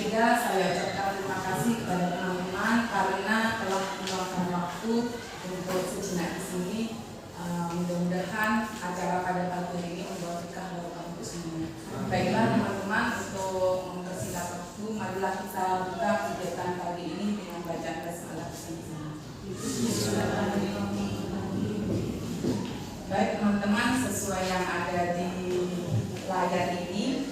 ketiga, saya ucapkan terima kasih kepada teman-teman karena telah meluangkan waktu untuk sejenak di sini. Mudah-mudahan acara pada pagi ini membawa berkah untuk semuanya. Baiklah teman-teman, untuk mempersingkat waktu, marilah kita buka kegiatan pagi ini dengan bacaan basmalah bersama-sama. Baik teman-teman, sesuai yang ada di layar ini,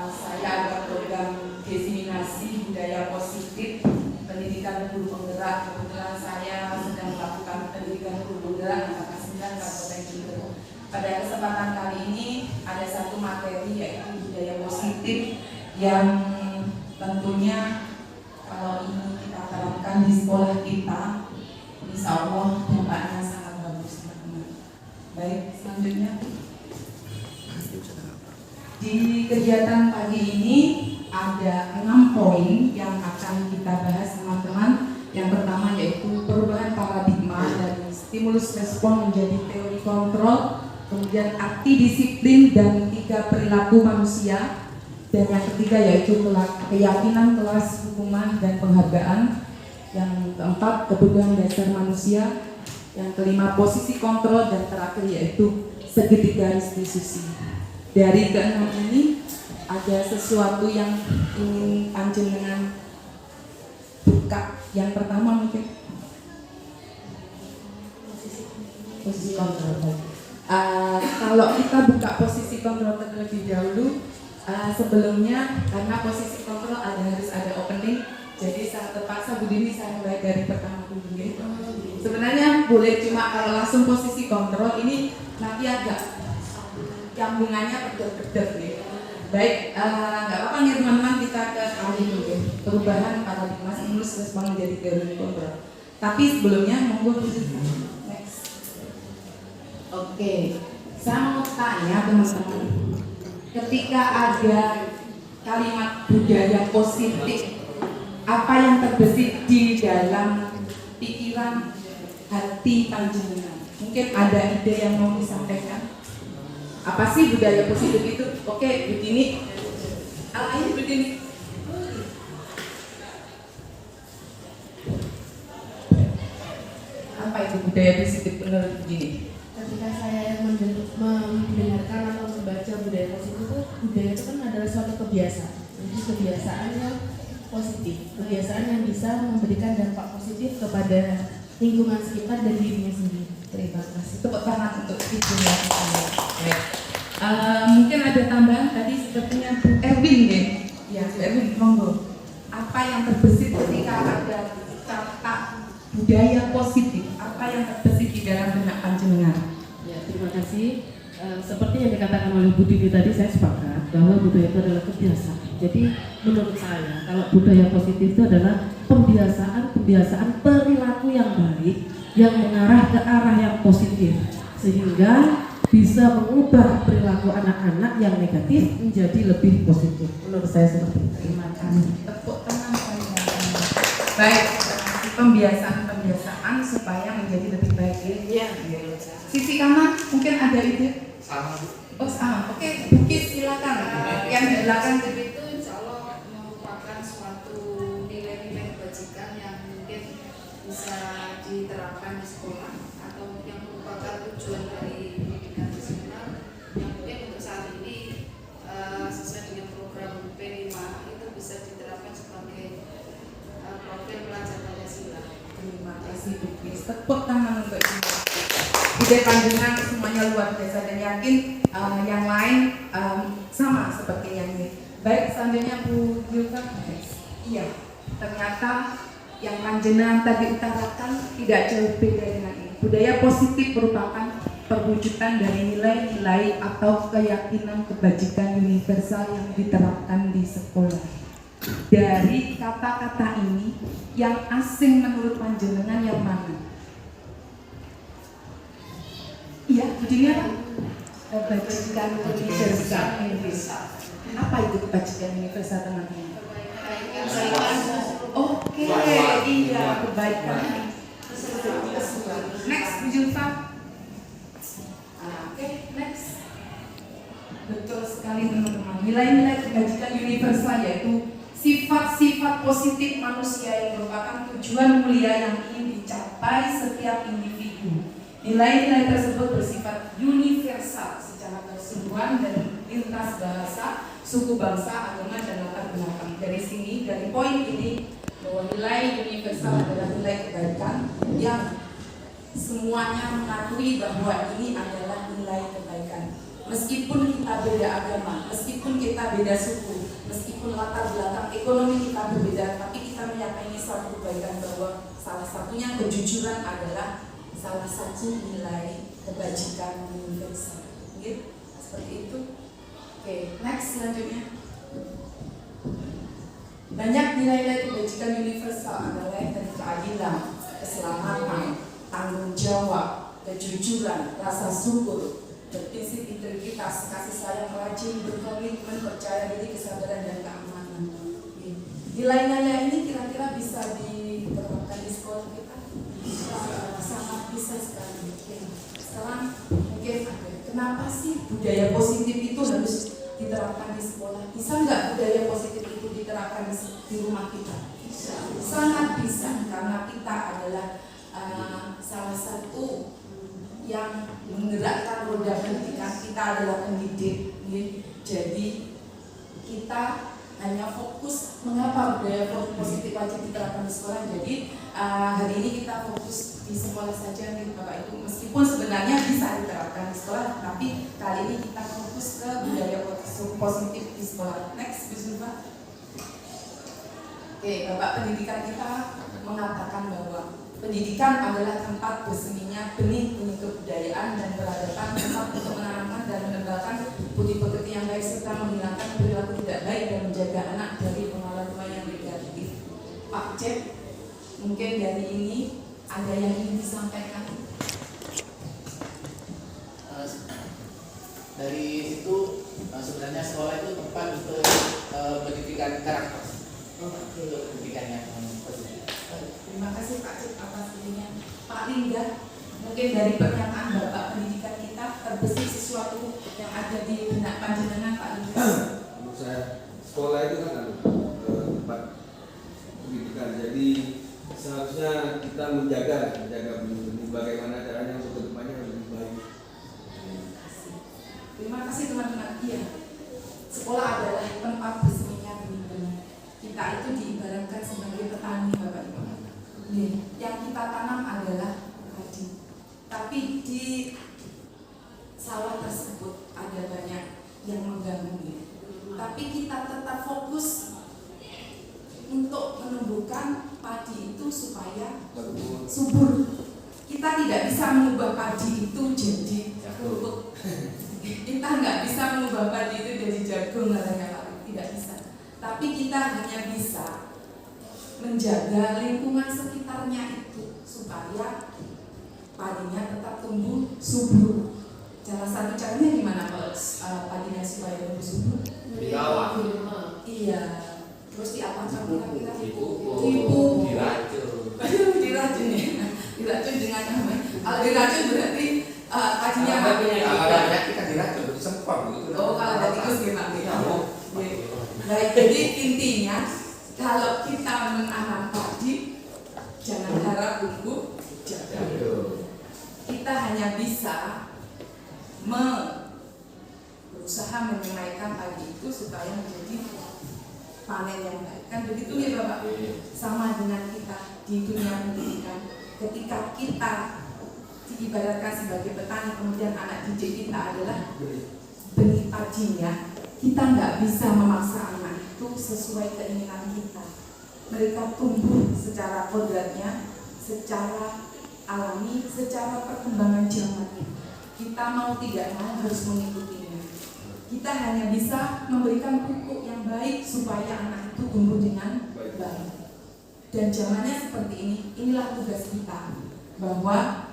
saya ada program diseminasi budaya positif pendidikan guru penggerak. Kebetulan saya sedang melakukan pendidikan guru penggerak angka 9 Kabupaten Jember. Pada kesempatan kali ini ada satu materi yaitu budaya positif yang tentunya kalau ini kita terapkan di sekolah kita, insya Allah dampaknya sangat bagus teman-teman. Baik, selanjutnya di kegiatan pagi ini ada 6 poin yang akan kita bahas teman-teman. Yang pertama yaitu perubahan paradigma dari stimulus respon menjadi teori kontrol, kemudian arti disiplin dan 3 perilaku manusia, dan yang ketiga yaitu keyakinan, kelas, hukuman, dan penghargaan. Yang keempat kebutuhan dasar manusia, yang kelima posisi kontrol, dan terakhir yaitu segitiga restitusi. Dari keenam ini ada sesuatu yang ingin panjenengan buka. Yang pertama mungkin posisi kontrol. Kalau kita buka posisi kontrol terlebih dahulu, sebelumnya karena posisi kontrol harus ada opening, jadi sangat terpaksa Bu Dini saya mulai dari pertama dulu. Sebenarnya boleh, cuma kalau langsung posisi kontrol ini nanti agak sambungannya pedot-pedot nih. Baik, nggak apa-apa nih teman-teman, kita ke kali dulu ya. Perubahan paradigma stimulus respon menjadi teori kontrol. Tapi sebelumnya monggo next. Oke, saya mau tanya teman-teman, ketika ada kalimat budaya positif, apa yang terbesit di dalam pikiran hati panjenengan? Mungkin ada ide yang mau disampaikan? Apa sih budaya positif itu? Oke, begini. Ayo begini. Apa itu budaya positif menurut begini? Ketika saya mendengarkan atau membaca budaya positif itu kan adalah suatu kebiasaan. Jadi kebiasaan yang positif, kebiasaan yang bisa memberikan dampak positif kepada lingkungan sekitar dan dirinya sendiri. Terima kasih. Tepuk tangan untuk ibunya. Mungkin ada tambahan tadi sepertinya Bu Erwin deh. Ya, Bu Erwin, monggo. Apa yang terbesit ketika ada kata budaya positif? Apa yang terbesit di dalam benak panjenengan? Ya, terima kasih. Seperti yang dikatakan oleh Bu Dini tadi, saya sepakat bahwa budaya itu adalah kebiasaan. Jadi menurut saya, kalau budaya positif itu adalah pembiasaan perilaku yang baik yang mengarah ke arah yang positif, sehingga bisa mengubah perilaku anak-anak yang negatif menjadi lebih positif. Menurut saya seperti itu. Terima kasih. Tepuk tangan saya. Baik, pembiasaan supaya menjadi lebih baik. Ya. Sisi kanan mungkin ada ide. Sama. Oh sama. Oke, Bukit silakan. Yang di belakang itu insya Allah merupakan suatu nilai-nilai kebajikan yang mungkin bisa diterapkan di sekolah atau yang merupakan tujuan dari pendidikan nasional yang mungkin untuk saat ini sesuai dengan program P5 itu bisa diterapkan sebagai profil pelajar Pancasila. Terima kasih Bukit. Tepuk tangan untuk Ibu. Ide panjenengan semuanya luar biasa dan yakin yang lain sama seperti yang ini. Baik, selanjutnya Bu Yulka. Iya, ternyata yang panjenengan tadi utarakan tidak jauh beda dengan ini. Budaya positif merupakan perwujudan dari nilai-nilai atau keyakinan kebajikan universal yang diterapkan di sekolah. Dari kata-kata ini, yang asing menurut panjenengan yang mana? Iya, judulnya apa? Kebajikan universal. Apa itu kebajikan universal teman-teman? Oke, iya, kebaikan. Next, Bu Julfa. Oke, next. Betul sekali teman-teman. Nilai-nilai kebajikan universal yaitu sifat-sifat positif manusia yang merupakan tujuan mulia yang ingin dicapai setiap individu. Nilai-nilai tersebut bersifat universal secara keseluruhan dan lintas bahasa, suku, bangsa, agama, dan latar belakang. Dari sini, dari poin ini, bahwa nilai universal adalah nilai kebaikan yang semuanya mengakui bahwa ini adalah nilai kebaikan. Meskipun kita beda agama, meskipun kita beda suku, meskipun latar belakang ekonomi kita berbeda, tapi kita meyakini suatu kebaikan bahwa salah satunya kejujuran adalah salah satu nilai kebajikan universal. Gitu? Seperti itu. Oke, next selanjutnya. Banyak nilai-nilai kebajikan universal adalah dari keadilan, keselamatan, tanggung jawab, kejujuran, rasa syukur, berprinsip integritas, kasih sayang, rajin, berkomitmen, percaya diri, kesabaran, dan keamanan. Nilai-nilai ini kira-kira bisa diterapkan di sekolah kita? Sangat bisa sekali. Sekarang mungkin ada, kenapa sih budaya positif itu harus diterapkan di sekolah? Bisa nggak budaya positif itu diterapkan di rumah kita? Sangat bisa, karena kita adalah salah satu yang menggerakkan roda pendidikan. Kita adalah pendidik, jadi kita hanya fokus mengapa budaya positif wajib diterapkan di sekolah. Jadi hari ini kita fokus di sekolah saja nih Bapak Ibu, meskipun sebenarnya bisa diterapkan di sekolah, tapi kali ini kita fokus ke budaya positif di sekolah. Next, Bu Zulfa. Oke, Bapak pendidikan kita mengatakan bahwa pendidikan adalah tempat berseminya benih-benih kebudayaan dan peradaban, tempat untuk menanamkan dan menebalkan budi pekerti yang baik serta menghilangkan perilaku tidak baik dan menjaga anak dari pengaruh tua yang negatif. Pak Cep, mungkin dari ini ada yang ingin disampaikan? Dari itu sebenarnya sekolah itu tempat untuk pendidikan karakter, pendidikan yang positif. Terima kasih Pak Cip atas ininya. Pak Lingga, mungkin dari pernyataan Bapak pendidikan kita terbesit sesuatu yang ada di benak panjenengan Pak Lingga. Menurut saya sekolah itu kan tempat pendidikan, jadi seharusnya kita menjaga benih-benih bagaimana caranya untuk kedepannya lebih baik. Terima kasih teman-teman. Iya, sekolah adalah tempat berseminya benih-benih. Kita itu diibaratkan sebagai petani Bapak Ibu. Yang kita tanam adalah padi, tapi di sawah tersebut ada banyak yang mengganggu. Tapi kita tetap fokus untuk menumbuhkan padi itu supaya subur. Kita tidak bisa mengubah padi itu jadi kerupuk. Kita nggak bisa mengubah padi itu jadi jagung, tidak bisa. Tapi kita hanya bisa menjaga lingkungan sekitarnya itu supaya padinya tetap tumbuh subur. Salah satu caranya gimana kalau padinya supaya tumbuh subur? Dirawat. Iya. Terus diapakan kira-kira? Diracun. Diracun ya. Diracun dengan apa? Kalau diracun berarti padinya Kalau ada kita diracun, disempor gitu. Oh, kalau ada tikus gimana? Baik, jadi intinya kalau kita menanam padi, jangan harap tumbuh jagung. Kita hanya bisa berusaha menyemaikan padi itu supaya menjadi panen yang baik. Kan begitu ya Bapak? Sama dengan kita di dunia pendidikan. Ketika kita diibaratkan sebagai petani, kemudian anak didik kita adalah benih padinya, kita nggak bisa memaksa anak itu sesuai keinginan kita. Mereka tumbuh secara kodratnya, secara alami, secara perkembangan zamannya. Kita mau tidak mau harus mengikutinya. Kita hanya bisa memberikan pupuk yang baik supaya anak itu tumbuh dengan baik. Dan zamannya seperti ini, inilah tugas kita, bahwa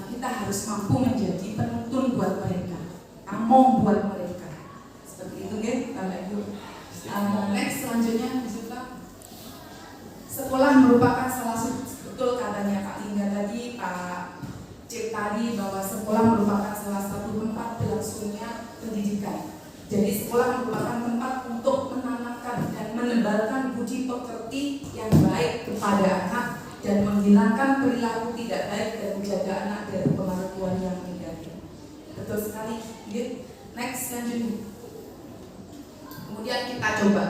kita harus mampu menjadi penuntun buat mereka, among buat mereka. Seperti itu kan, Bapak Ibu. Next selanjutnya, sekolah merupakan salah satu, betul katanya Pak Lingga tadi, Pak Cip tadi, bahwa sekolah merupakan salah satu tempat berlangsungnya pendidikan. Jadi sekolah merupakan tempat untuk menanamkan dan menebalkan menghilangkan perilaku tidak baik dan menjaga anak dari pengaruh Tuhan yang negatif. Betul sekali. Next, lanjut. Kemudian kita coba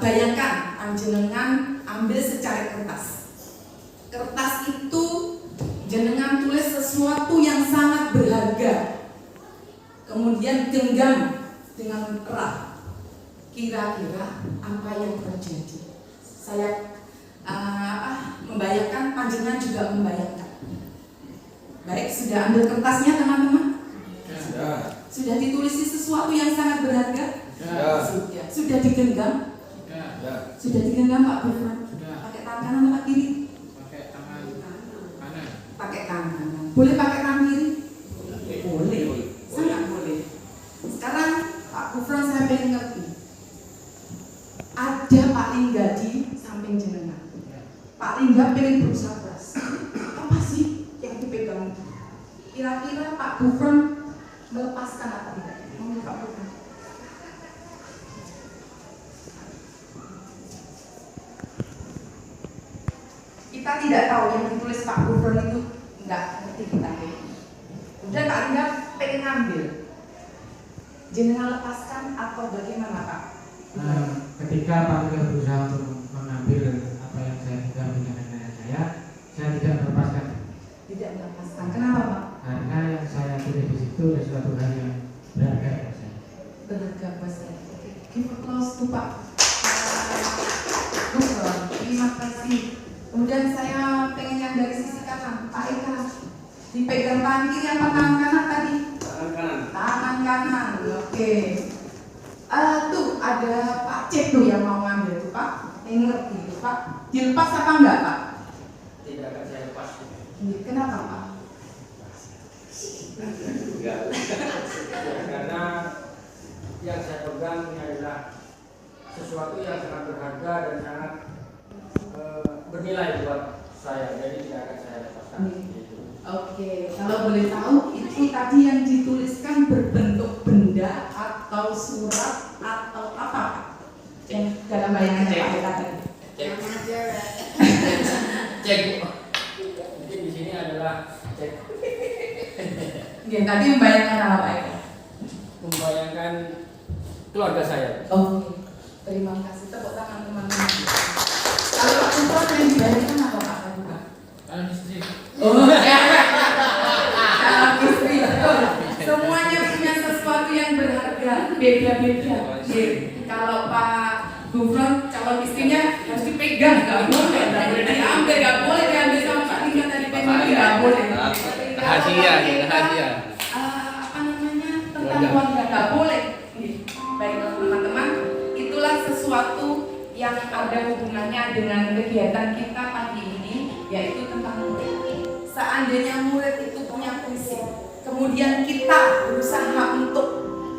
bayangkan panjenengan ambil secari kertas. Kertas itu jenengan tulis sesuatu yang sangat berharga, kemudian genggam dengan erat. Kira-kira apa yang terjadi? Saya membayangkan, panjenengan juga membayangkan. Baik, sudah ambil kertasnya teman-teman? Sudah ditulisi sesuatu yang sangat berharga? Sudah digenggam? Sudah digenggam Pak Gufron? Pakai tangan kanan atau kiri? Pakai tangan kanan. Pakai tangan kanan. Boleh pakai tangan kiri? Boleh. Sangat boleh. Sekarang Pak Gufron saya pengen ngerti. Ada Pak Lingga di samping jenengan. Pak Lingga pengen berusaha keras. Apa sih yang dipegang? Kira-kira Pak Gufron melepaskan apa tidak? Mau Pak Gufron? Kita tidak tahu yang ditulis Pak Gufron itu, enggak ngerti kita. Kemudian Pak Lingga pengen ngambil. Jenengan lepaskan atau bagaimana Pak? Ketika Pak Lingga berusaha untuk mengambil apa yang saya pegang dengan nenek saya tidak melepaskan. Tidak melepaskan. Kenapa Pak? Karena yang saya tulis di situ adalah suatu hal yang berharga buat saya. Berharga buat saya. Give applause to Pak Gufron. Terima kasih. Kemudian saya pengen yang dari sisi kanan, Pak Eka. Dipegang tangan kiri apa tangan kanan tadi? Tangan kanan. Tangan kanan. Oke. Tuh ada Pak Cek tuh yang mau ngambil tuh Pak. Yang ngerti tuh Pak. Dilepas apa enggak Pak? Tidak akan saya lepas. Kenapa Pak? Karena yang saya pegang ini adalah sesuatu yang sangat berharga dan sangat bernilai buat saya, jadi tidak akan saya lepaskan. Oke, kalau boleh tahu itu tadi yang dituliskan berbentuk benda atau surat atau apa Pak? Yang dalam bayangan Pak Eka tadi. Cek. Mungkin di sini adalah cek. Oke, tadi membayangkan apa Pak Eka? Membayangkan keluarga saya. Oke, terima kasih. Tepuk tangan teman-teman. Kalau Pak Gufron yang dibayangkan apa Pak? Kanan istri. Oh, ya. Calon istri, betul. Semuanya punya sesuatu yang berharga, beda-beda. Kalau Pak Gufron calon istrinya harus dipegang, nggak boleh, nggak boleh diambil, nggak boleh diambil sama Pak Lingga tadi pegang, nggak boleh. Rahasia, rahasia. Apa namanya tentang keluarga nggak boleh. Baiklah teman-teman, itulah sesuatu yang ada hubungannya dengan kegiatan kita pagi ini, yaitu tentang murid. Seandainya murid itu punya prinsip, kemudian kita berusaha untuk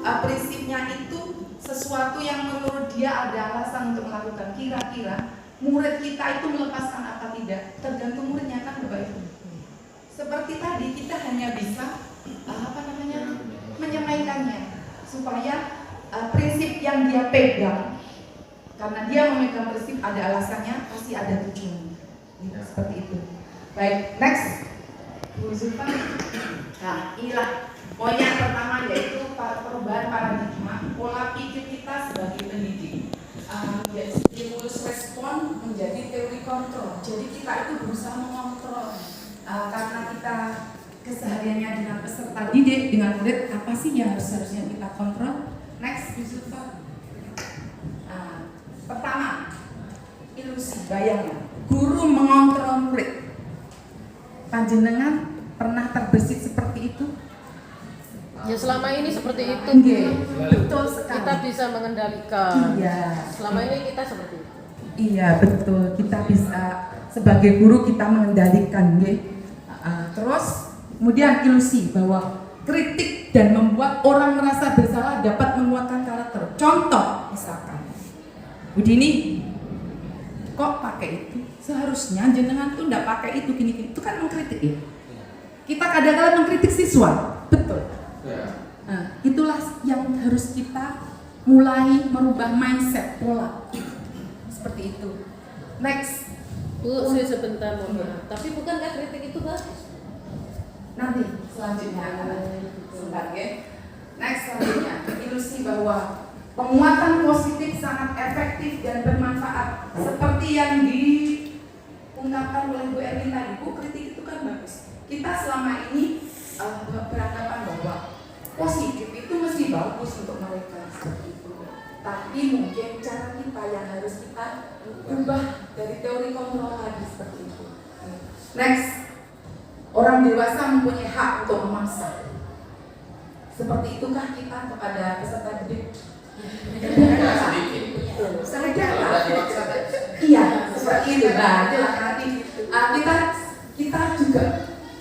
prinsipnya itu sesuatu yang menurut dia ada alasan untuk melakukan. Kira-kira murid kita itu melepaskan apa tidak, tergantung muridnya kan Bapak Ibu. Seperti tadi kita hanya bisa menyampaikannya supaya prinsip yang dia pegang, karena dia memegang prinsip ada alasannya, pasti ada tujuan. Seperti itu. Baik, next Bu Zulfa. Nah, inilah poin yang pertama, yaitu perubahan paradigma pola pikir kita sebagai pendidik. Stimulus respon menjadi teori kontrol. Jadi kita itu berusaha mengontrol karena kita kesehariannya dengan peserta didik, dengan murid, apa sih yang harusnya kita kontrol? Next, Bu Zulfa. Pertama, ilusi, bayangan. Guru mengontrol murid. Panjenengan pernah terbesit seperti itu? Ya selama ini seperti itu. Betul sekali. Kita bisa mengendalikan. Iya. Selama ini kita seperti itu. Iya betul. Kita bisa sebagai guru kita mengendalikan, terus kemudian ilusi bahwa kritik dan membuat orang merasa bersalah dapat menguatkan karakter. Contoh misalkan, Budini, kok pakai itu? Seharusnya jenengan tuh enggak pakai itu gini-gini. Itu kan mengkritik ya. Kita kadang-kadang mengkritik siswa, betul. Nah, itulah yang harus kita mulai merubah mindset, pola seperti itu. Next, Bu, saya sebentar mohon maaf. Tapi bukankah kritik itu bagus? Nanti selanjutnya sebentar ya. Next selanjutnya ilusi bahwa penguatan positif sangat efektif dan bermanfaat seperti yang diungkapkan oleh Bu Erwin tadi. Bu, kritik itu kan bagus. Kita selama ini beranggapan bahwa positif itu mesti bagus untuk mereka seperti itu. Tapi mungkin cara kita yang harus kita ubah dari teori kontrol tadi seperti itu. Next, orang dewasa mempunyai hak untuk memaksa. Seperti itukah kita kepada peserta didik? Sedikit. Iya, seperti itu. Nah, itulah nanti kita juga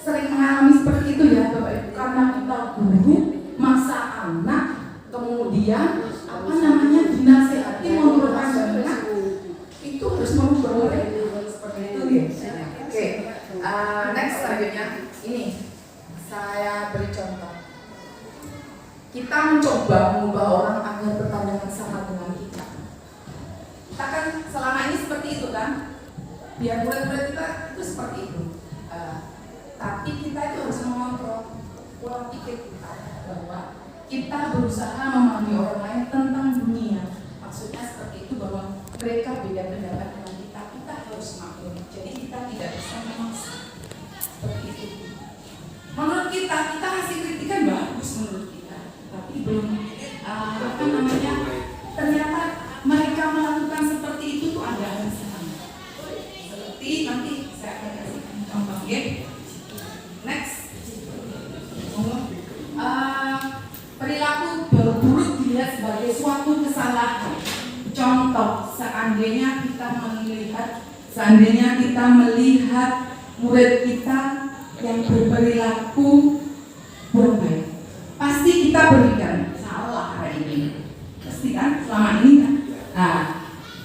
sering mengalami seperti itu ya, Bapak Ibu. Karena kita guru masa anak, kemudian dinasehati menurut pandangan itu harus merubah mereka seperti itu ya. Oke, next selanjutnya ini saya beri contoh. Kita mencoba mengubah orang agar berpandangan sama dengan kita. Kita kan selama ini seperti itu kan, biar murid-murid kita itu seperti itu. Tapi kita itu harus mengontrol pola pikir kita bahwa kita berusaha memahami orang lain tentang dunia. Maksudnya seperti itu bahwa mereka beda pendapat dengan kita harus maklum. Jadi kita tidak bisa memaksa seperti itu. Menurut kita kasih kritikan bagus menurut kita, tapi belum ternyata mereka melakukan seperti itu tuh ada alasan. Seperti nanti saya akan kasih contoh ya. Next. Perilaku buruk dilihat sebagai suatu kesalahan. Contoh, seandainya kita melihat murid kita yang berperilaku kurang baik, pasti kita berikan salah hari ini. Pasti kan selama ini kan. Nah,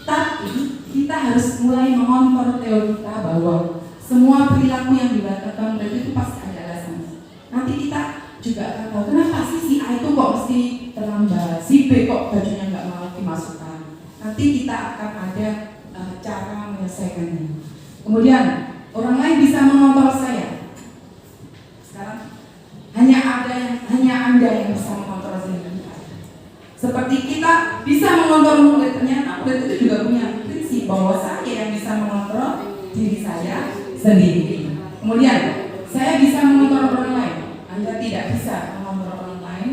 tapi kita harus mulai mengontrol teori kita bahwa semua perilaku yang dilakukan murid itu pasti ada alasannya. Nanti kita juga akan tahu kenapa sih si A itu kok mesti terlambat, si B kok bajunya nggak mau dimasukkan. Nanti kita akan ada cara menyelesaikannya. Kemudian orang lain bisa mengontrol saya. Sekarang hanya Anda yang bisa mengontrol saya. Seperti kita bisa mengontrol murid, ternyata murid itu juga punya prinsip bahwa saya yang bisa mengontrol diri saya sendiri. Kemudian saya bisa mengontrol orang lain. Anda tidak bisa mengontrol orang lain.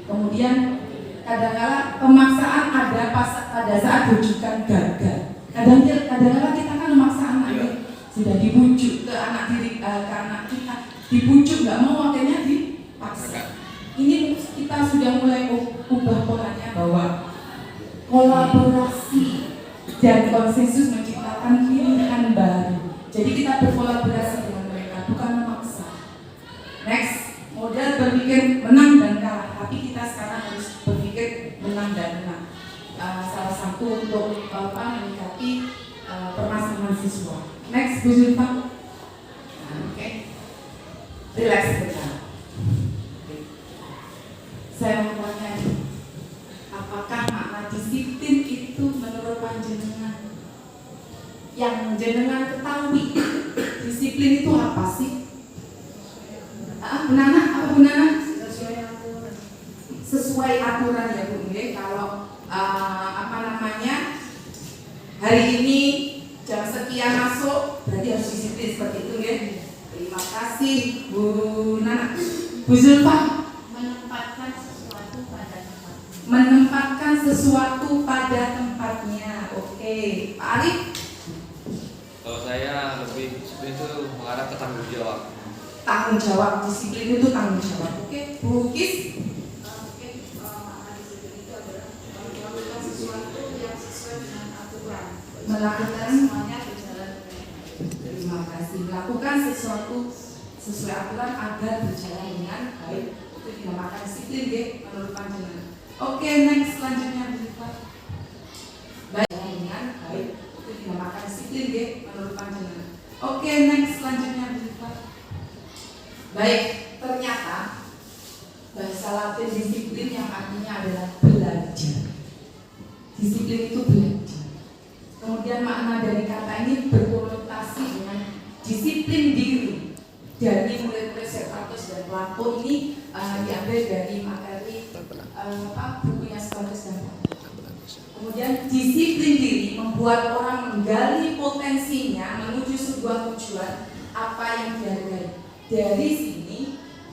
Kemudian kadang-kala pemaksaan ada pada saat rujukan gagal. Kadang-kala kita kan memaksa anak sudah dibujuk ke anak kita, dibujuk nggak mau, akhirnya dipaksa. Ini kita sudah mulai ubah polanya bahwa kolaborasi dan konsensus menciptakan pilihan baru. Jadi kita berkolaborasi dengan mereka, bukan memaksa. Next, model berpikir menang dan kalah, tapi kita sekarang harus berpikir menang dan menang. Salah satu untuk meningkati permasalahan siswa. Next, Bu Zulfa. Oke. Relax sebentar. Saya mau tanya, apakah makna disiplin itu menurut panjenengan? Yang jenengan ketahui, disiplin itu apa sih? Apa Bu Nana? Sesuai aturan ya Bu. Kalau hari ini jam sekian masuk, berarti harus disiplin seperti itu ya. Terima kasih Bu Nana. Bu Zulfa. Menempatkan sesuatu pada tempatnya. Oke, Pak Arif. Kalau saya lebih disiplin itu mengarah ke tanggung jawab. Tanggung jawab, disiplin itu tanggung jawab. Oke, Bu Kis. Melakukan sesuatu yang sesuai dengan aturan. Melakukan semuanya berjalan dengan baik. Terima kasih. Melakukan sesuatu sesuai aturan agar berjalan dengan baik. Itu dinamakan disiplin deh menurut panjenengan. Oke, next selanjutnya berikut. Baik dengan baik. Itu dinamakan disiplin deh menurut panjenengan. Oke, next selanjutnya berikut. Baik, ternyata bahasa Latin disiplin yang artinya adalah belajar. Disiplin itu belajar. Kemudian makna dari kata ini berkonotasi disiplin diri dari murid-murid Servatus dan Plato ini diambil dari materi bukunya Servatus dan Plato. Kemudian disiplin diri membuat orang menggali potensinya menuju sebuah tujuan apa yang dihargai. Dari sini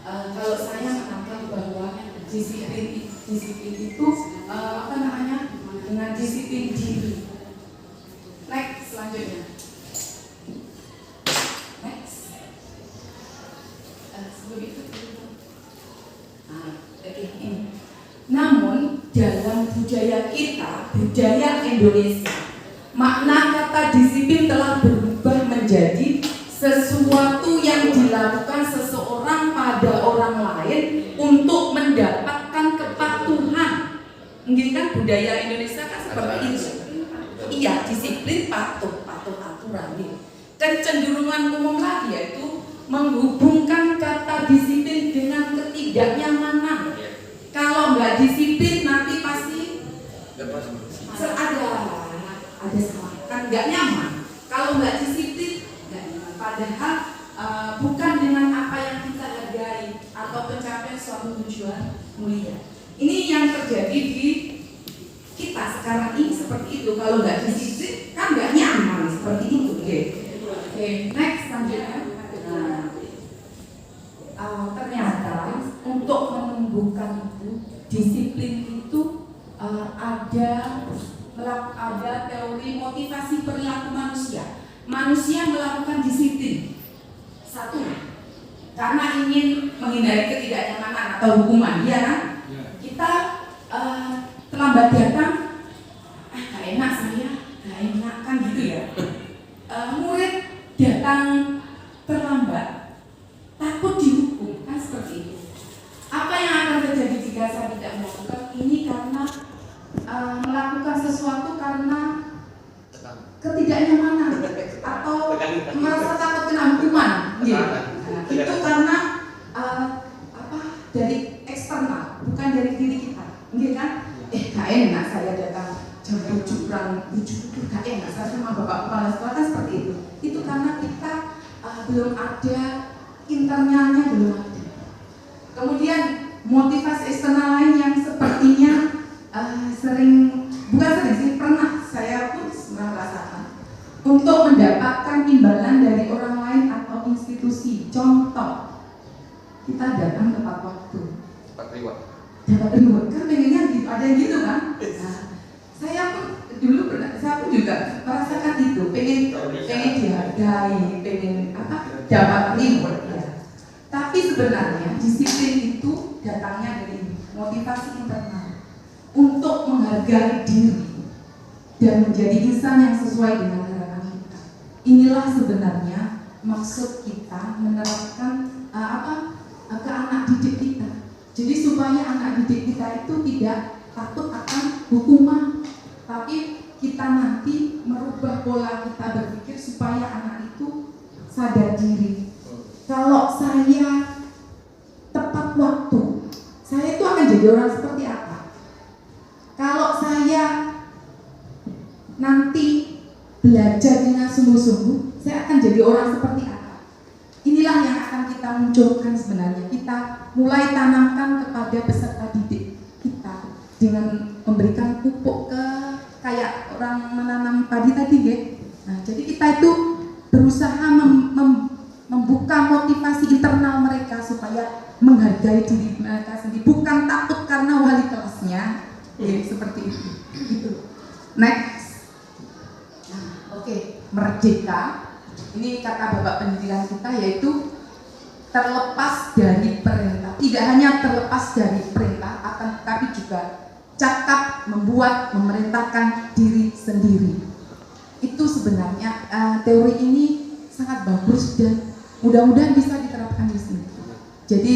kalau saya menangkap bahwa disiplin itu dengan disiplin diri. Next, selanjutnya. Next. Sebelum itu. Ini. Namun dalam budaya kita, budaya Indonesia, makna kata disiplin telah berubah menjadi sesuatu yang dilakukan seseorang pada orang lain untuk mendapatkan kepatuhan. Mungkin kan budaya Indonesia kan seperti itu. Iya, disiplin patuh aturan. Kecenderungan umum lagi yaitu menghubungkan kata disiplin dengan ketidaknyamanan. Kalau nggak disiplin nanti pasti ada salah, kan nggak nyaman. Kalau nggak disiplin nggak nyaman. Padahal bukan dengan apa yang kita hargai atau pencapaian suatu tujuan mulia. Ini yang terjadi di kita sekarang ini seperti itu. Kalau nggak disiplin kan nggak nyaman seperti itu. Oke, next selanjutnya. Ternyata untuk menumbuhkan itu disiplin itu ada teori motivasi perilaku manusia. Manusia melakukan disiplin satu karena ingin menghindari ketidaknyamanan atau hukuman, ya kan? Kita terlambat datang, gak enak saya, gak enak kan gitu ya. Murid datang terlambat, takut dihukum, kan seperti itu. Apa yang akan terjadi jika saya tidak melakukan ini karena melakukan sesuatu karena ketidaknyamanan atau merasa takut kena hukuman, itu karena dari eksternal, bukan dari diri kita, kan? Gak enak saya datang jam 7 kurang 7 gak enak saya sama bapak kepala sekolah kan seperti itu. Itu karena kita belum ada internalnya, belum ada. Kemudian motivasi eksternal lain yang sepertinya pernah saya pun merasakan untuk mendapatkan imbalan dari orang lain atau institusi. Contoh, kita datang tepat waktu, dapat reward kan pengennya gitu, ada yang gitu kan. Saya pun juga merasakan itu, pengen dihargai, pengen dapat reward ya. Tapi sebenarnya disiplin itu datangnya dari motivasi internal untuk menghargai diri dan menjadi insan yang sesuai dengan harapan kita. Inilah sebenarnya maksud kita menerapkan ke anak didik kita. Jadi supaya anak didik kita itu tidak takut akan hukuman, tapi kita nanti merubah pola kita berpikir supaya anak itu sadar diri. Kalau saya tepat waktu, saya itu akan jadi orang seperti apa? Kalau saya nanti belajar dengan sungguh-sungguh, saya akan jadi orang seperti apa? Inilah yang akan kita munculkan sebenarnya. Kita mulai tanamkan kepada peserta didik kita dengan memberikan pupuk kayak orang menanam padi tadi, ya. Nah, jadi kita itu berusaha membuka motivasi internal mereka supaya menghargai diri mereka sendiri, bukan takut karena wali kelasnya, seperti itu. Gitu. Next. Merdeka. Ini kata Bapak Pendidikan kita, yaitu terlepas dari perintah. Tidak hanya terlepas dari perintah, tapi juga cakap membuat, memerintahkan diri sendiri. Itu sebenarnya teori ini sangat bagus dan mudah-mudahan bisa diterapkan di sini. Jadi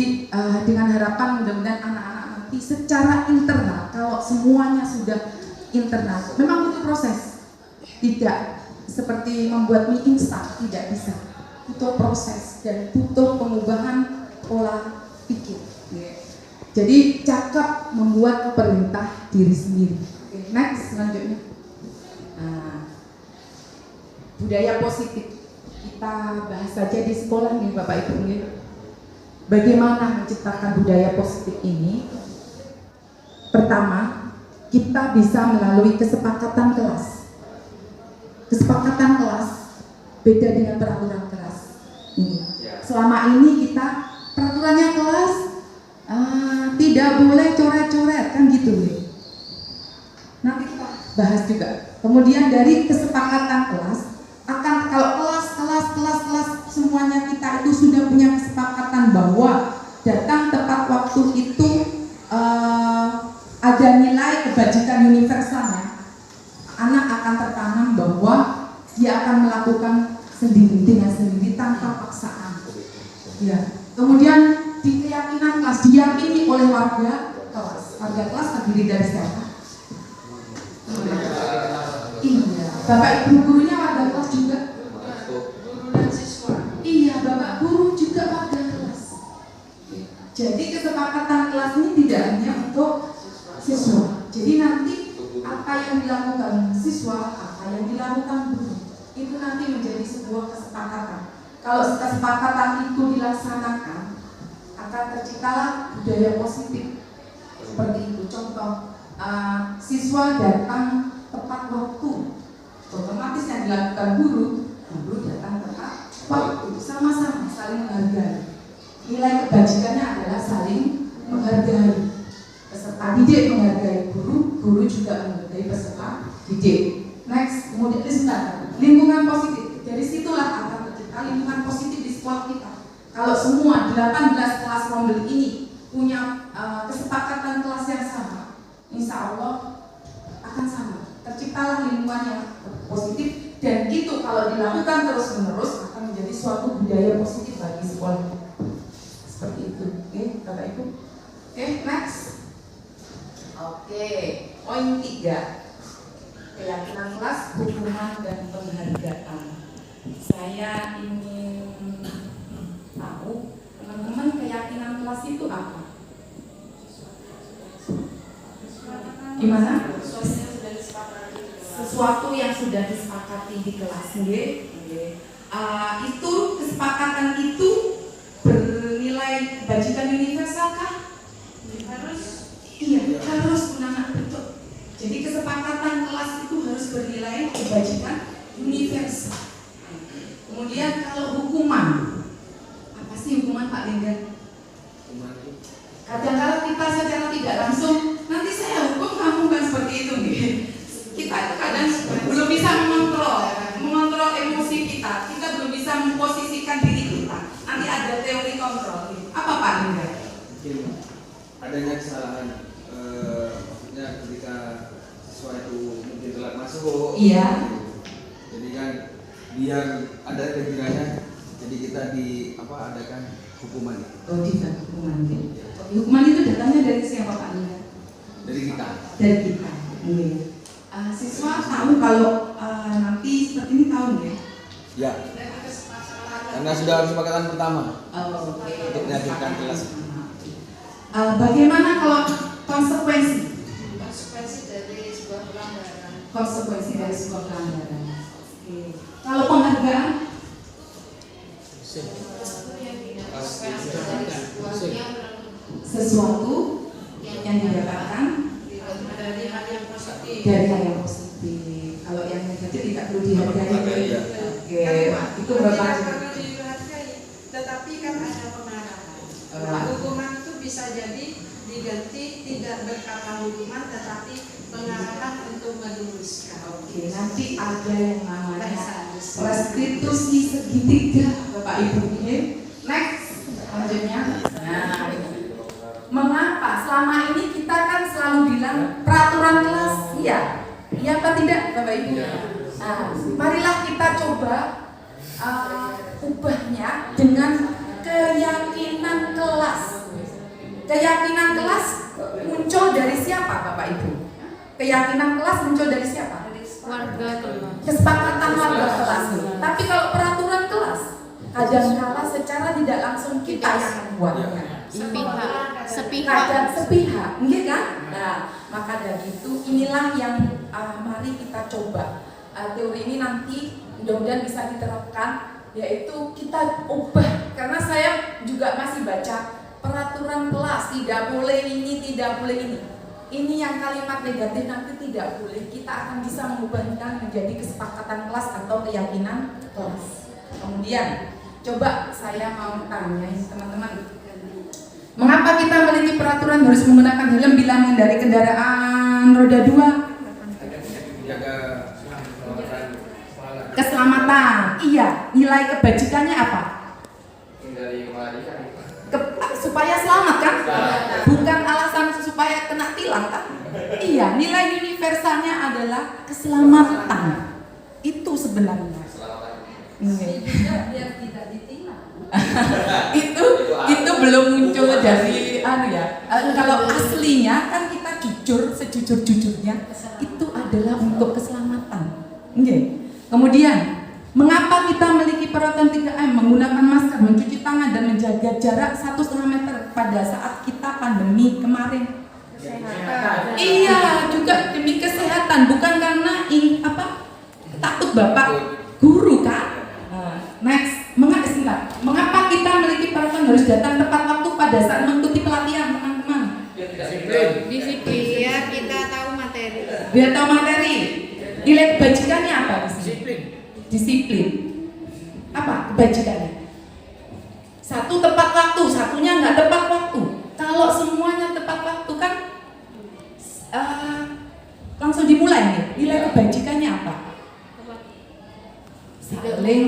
dengan harapan mudah-mudahan anak-anak nanti secara internal, kalau semuanya sudah internal, memang butuh proses. Tidak seperti membuat mie instan, tidak bisa. Butuh proses dan butuh pengubahan pola pikir. Jadi cakap membuat perintah diri sendiri. Next, selanjutnya. Budaya positif kita bahas saja di sekolah nih Bapak Ibu nih. Bagaimana menciptakan budaya positif ini? Pertama, kita bisa melalui kesepakatan kelas. Kesepakatan kelas beda dengan peraturan kelas. Selama ini kita peraturannya kelas tidak boleh coret-coret kan gitu nih. Nanti kita bahas juga. Kemudian dari kesepakatan kelas akan kalau kelas semuanya kita itu sudah punya kesepakatan bahwa datang tepat waktu itu ada nilai kebajikan universalnya, anak akan tertanam bahwa dia akan melakukan sendiri dengan sendiri tanpa paksaan. Ya. Kemudian di keyakinan kelas diyakini oleh warga kelas. Warga kelas terdiri dari siapa? Iya. Bapak Ibu gurunya warga kelas juga. Guru dan siswa. Iya, Bapak guru juga warga kelas. Jadi kesepakatan kelas ini tidak hanya untuk siswa. Jadi nanti apa yang dilakukan siswa, apa yang dilakukan guru, itu nanti menjadi sebuah kesepakatan. Kalau kesepakatan itu dilaksanakan, akan terciptalah budaya positif. Seperti itu. Contoh, siswa datang tepat waktu. Otomatis yang dilakukan guru datang tepat waktu. Sama-sama saling menghargai. Nilai kebajikannya adalah saling menghargai. Peserta didik menghargai guru, guru juga menghargai peserta didik. Next, kemudian lingkungan positif. Dari situlah akan tercipta lingkungan positif di sekolah kita. Kalau semua 18 kelas rombel ini punya kesepakatan kelas yang sama, insya Allah akan sama. Terciptalah lingkungan yang positif, dan itu kalau dilakukan terus-menerus akan menjadi suatu budaya positif bagi sekolah. Seperti itu, oke, Bapak Ibu. Oke, next. Oke, poin 3. Keyakinan kelas, hukuman dan penghargaan. Saya ingin tahu teman-teman keyakinan kelas itu apa? Gimana? Sesuatu yang sudah disepakati di kelas, itu kesepakatan itu bernilai kebajikan universal kah? Iya, harus benar betul. Jadi kesepakatan kelas itu harus bernilai kebajikan universal. Kemudian kalau hukuman, apa sih hukuman Pak Lingga? Kadang-kadang kita secara tidak langsung, nanti saya hukum kamu kan seperti itu nih. Kita itu kadang belum bisa mengontrol emosi kita. Kita belum bisa memposisikan diri kita. Nanti ada teori kontrol. Apa Pak Lingga? Mungkin adanya kesalahan, maksudnya ketika siswa itu mungkin telat masuk. Iya. Jadi kan biar ada kejurannya, jadi kita adakan hukuman. Oh, tidak hukuman. Hukuman itu datangnya dari siapa Pak Lingga? Dari kita. Dari kita. Iya. Siswa tahu kalau nanti seperti ini tahu nggak? Ya. Karena sudah kesepakatan pertama. Untuk menyatukan kelas. Bagaimana kalau konsekuensi? Konsekuensi dari sebuah pelanggaran. Konsekuensi dari sebuah pelanggaran. Oke. Kalau penghargaan? Sesuatu yang didapatkan dari hal yang positif. Dari hal yang positif. Kalau yang negatif tidak perlu dihargai. Oke, itu Bapak. Tetapi kan ada pengarahan. Hukuman itu bisa jadi diganti tidak berkata hukuman, tetapi pengarahan untuk meluruskan. Oke, nanti ada yang namanya restitusi segitiga, Bapak Ibu. Next, lanjutnya. Nah, mengapa selama ini kita kan selalu bilang peraturan kelas? Iya, iya apa tidak, Bapak Ibu? Nah, marilah kita coba ubahnya dengan keyakinan kelas. Keyakinan kelas muncul dari siapa, Bapak Ibu? Keyakinan kelas muncul dari siapa? Warga kelas. Kesepakatan warga kelas. Tapi kalau peraturan kelas, kadang-kala secara tidak langsung kita yang membuatnya. Sepihak. Sepihak, enggak kan? Nah, maka dari itu inilah yang mari kita coba. Teori ini nanti mudah-mudahan bisa diterapkan yaitu kita ubah, karena saya juga masih baca peraturan kelas, tidak boleh ini, tidak boleh ini. Ini yang kalimat negatif nanti tidak boleh. Kita akan bisa mengubahnya menjadi kesepakatan kelas atau keyakinan kelas. Kemudian, coba saya mau tanya teman-teman, mengapa kita memiliki peraturan harus menggunakan helm bila mengendarai kendaraan roda 2? Jaga Keselamatan. Iya, nilai kebajikannya apa? Dari melarikan. Supaya selamat kan? Bukan alasan supaya kena tilang kan? Iya, nilai universalnya adalah keselamatan. Itu sebenarnya. Biar tidak ditilang. itu belum muncul dari kalau aslinya kan kita jujur sejujur-jujurnya itu adalah untuk keselamatan. Kemudian, mengapa kita memiliki peraturan 3M, menggunakan masker, mencuci tangan dan menjaga jarak 1,5 meter pada saat kita pandemi kemarin? Iya, juga demi kesehatan, bukan karena takut bapak guru kan? Next, mengapa kita memiliki peraturan harus datang tepat waktu pada saat mengikuti pelatihan, teman-teman? Disiplin. Biar kita tahu materi. Biar tahu materi. Nilai kebajikannya apa di sini? Disiplin. Apa kebajikannya? Satu tepat waktu, satunya nggak tepat waktu. Kalau semuanya tepat waktu kan langsung dimulai nih. Nilai kebajikannya apa? Saling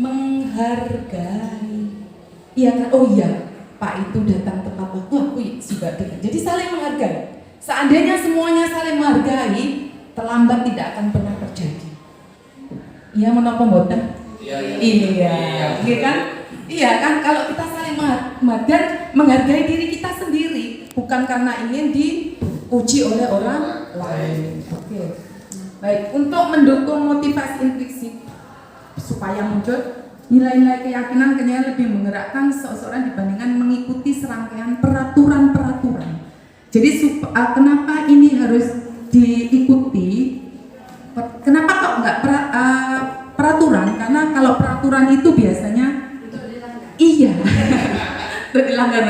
menghargai. Iya kan? Oh iya, Pak itu datang tepat waktu, aku juga datang. Jadi saling menghargai. Seandainya semuanya saling menghargai, terlambat tidak akan pernah terjadi. Iya, menapa mboten? Iya kan? Iya kan, kalau kita saling menghargai diri kita sendiri, bukan karena ingin dipuji oleh orang lain. Oke. Baik, untuk mendukung motivasi intrinsik supaya muncul nilai-nilai keyakinan lebih menggerakkan seseorang dibandingkan mengikuti serangkaian peraturan-peraturan. Jadi kenapa ini harus diikuti? Kenapa kok enggak peraturan? Karena kalau peraturan itu biasanya iya dilanggar.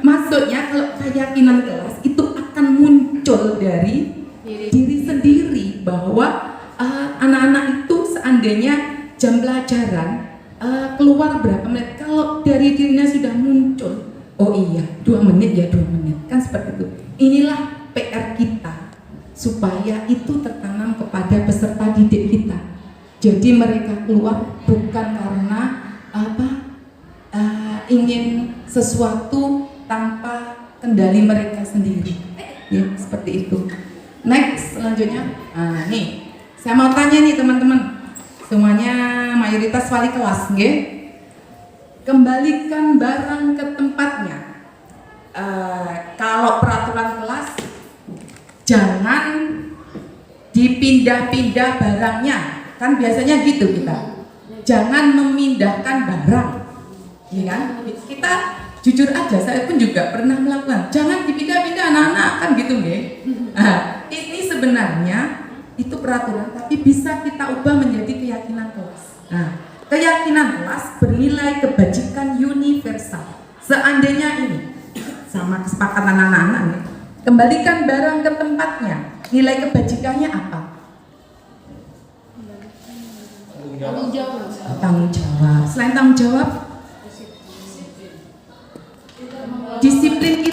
Maksudnya kalau keyakinan kelas itu akan muncul dari diri sendiri bahwa anak-anak itu seandainya jam pelajaran keluar berapa menit, kalau dari dirinya sudah muncul, oh iya 2 menit ya 2 menit, kan seperti itu. Inilah PR kita supaya itu tertanam kepada peserta didik kita. Jadi mereka keluar bukan karena ingin sesuatu tanpa kendali mereka sendiri, ya seperti itu. Next, selanjutnya, nih saya mau tanya nih teman-teman. Semuanya mayoritas wali kelas, nggih. Kembalikan barang ke tempatnya. Kalau peraturan kelas, jangan dipindah-pindah barangnya. Kan biasanya gitu kita. Jangan memindahkan barang. Ya kan? Kita jujur aja, saya pun juga pernah melakukan. Jangan dipindah-pindah anak-anak, kan gitu, nggih. Ini sebenarnya itu peraturan, tapi bisa kita ubah menjadi keyakinan kelas. Nah, keyakinan kelas bernilai kebajikan universal. Seandainya ini sama kesepakatan anak-anak nih, kembalikan barang ke tempatnya, nilai kebajikannya apa? Tanggung jawab. Selain tanggung jawab, disiplin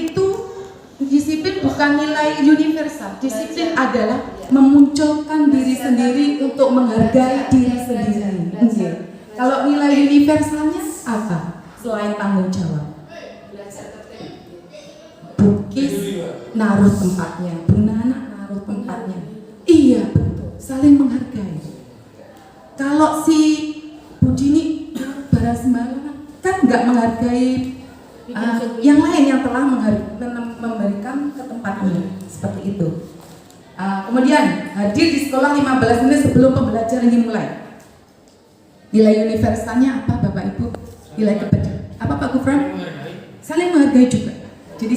bukan nilai universal. Disiplin adalah memunculkan diri sendiri untuk menghargai diri sendiri. Kalau nilai universalnya apa? Selain tanggung jawab, Bukis naruh tempatnya, Bu Nana naruh tempatnya. Iya betul, saling menghargai. Kalau si Bu Dini barang sembarangan, kan nggak menghargai yang lain yang telah memberikan ke tempatnya, seperti itu. Kemudian hadir di sekolah 15 menit sebelum pembelajaran dimulai. Nilai universalnya apa Bapak Ibu? Nilai kebajikan. Apa Pak Gufron? Saling menghargai juga. Jadi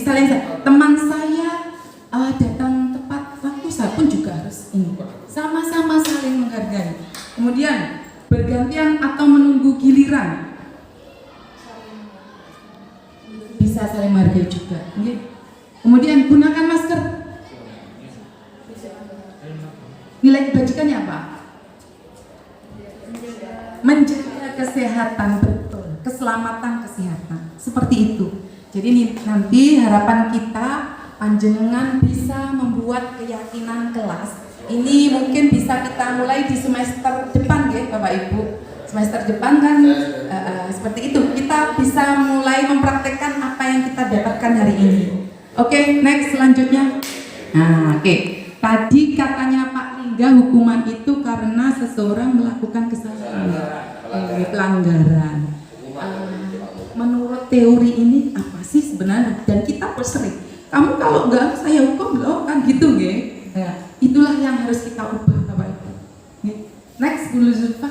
teman saya datang tepat waktu, saya pun juga harus ini. Sama-sama saling menghargai. Kemudian bergantian atau menunggu giliran. Bisa saling menghargai juga. Kemudian gunakan masker. Nilai kebajikannya apa? Menjaga kesehatan, betul. Keselamatan kesehatan. Seperti itu. Jadi nanti harapan kita panjenengan bisa membuat keyakinan kelas. Ini mungkin bisa kita mulai di semester depan ya Bapak Ibu. Semester depan kan seperti itu. Kita bisa mulai mempraktekkan apa yang kita dapatkan hari ini. Oke, next selanjutnya. Nah, oke. Tadi katanya Pak Lingga hukuman itu karena seseorang melakukan kesalahan, pelanggaran. Menurut teori ini apa sih sebenarnya? Dan kita pun sering. Kamu kalau enggak saya hukum loh kan gitu ya. Nah, itulah yang harus kita ubah Bapak Ibu. Next Bu Zulfa.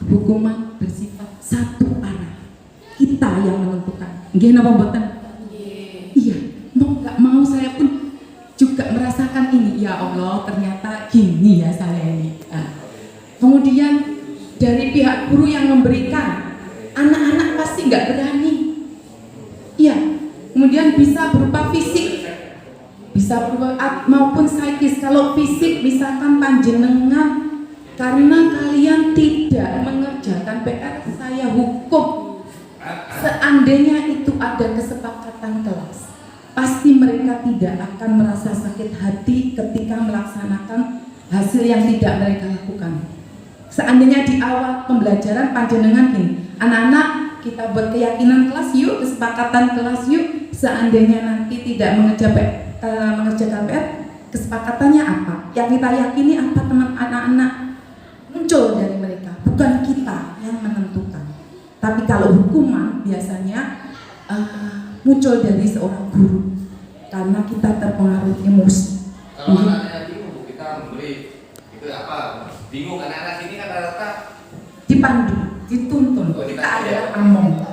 Hukuman bersifat satu arah. Kita yang menentukan. Nggih napa mboten? Iya, mau nggak mau saya pun juga merasakan ini. Ya Allah, ternyata gini ya saya ini. Nah, kemudian dari pihak guru yang memberikan, anak-anak pasti nggak berani. Iya, kemudian bisa berupa fisik, bisa berupa maupun psikis. Kalau fisik, misalkan panjenengan karena kalian tidak mengerjakan PR, saya hukum. Seandainya itu ada kesepakatan kelas, pasti mereka tidak akan merasa sakit hati ketika melaksanakan hasil yang tidak mereka lakukan. Seandainya di awal pembelajaran panjenengan gini, anak-anak kita buat keyakinan kelas yuk, kesepakatan kelas yuk. Seandainya nanti tidak mengerjakan PR, kesepakatannya apa? Yang kita yakini apa teman anak-anak? Muncul dari mereka, bukan kita yang menentukan. Tapi kalau hukuman biasanya muncul dari seorang guru karena kita terpengaruh emosi. Kalau anaknya bingung, kita memberi itu apa? Bingung anak-anak ini kan rata-rata Dipandu, dituntun. Kita adalah among.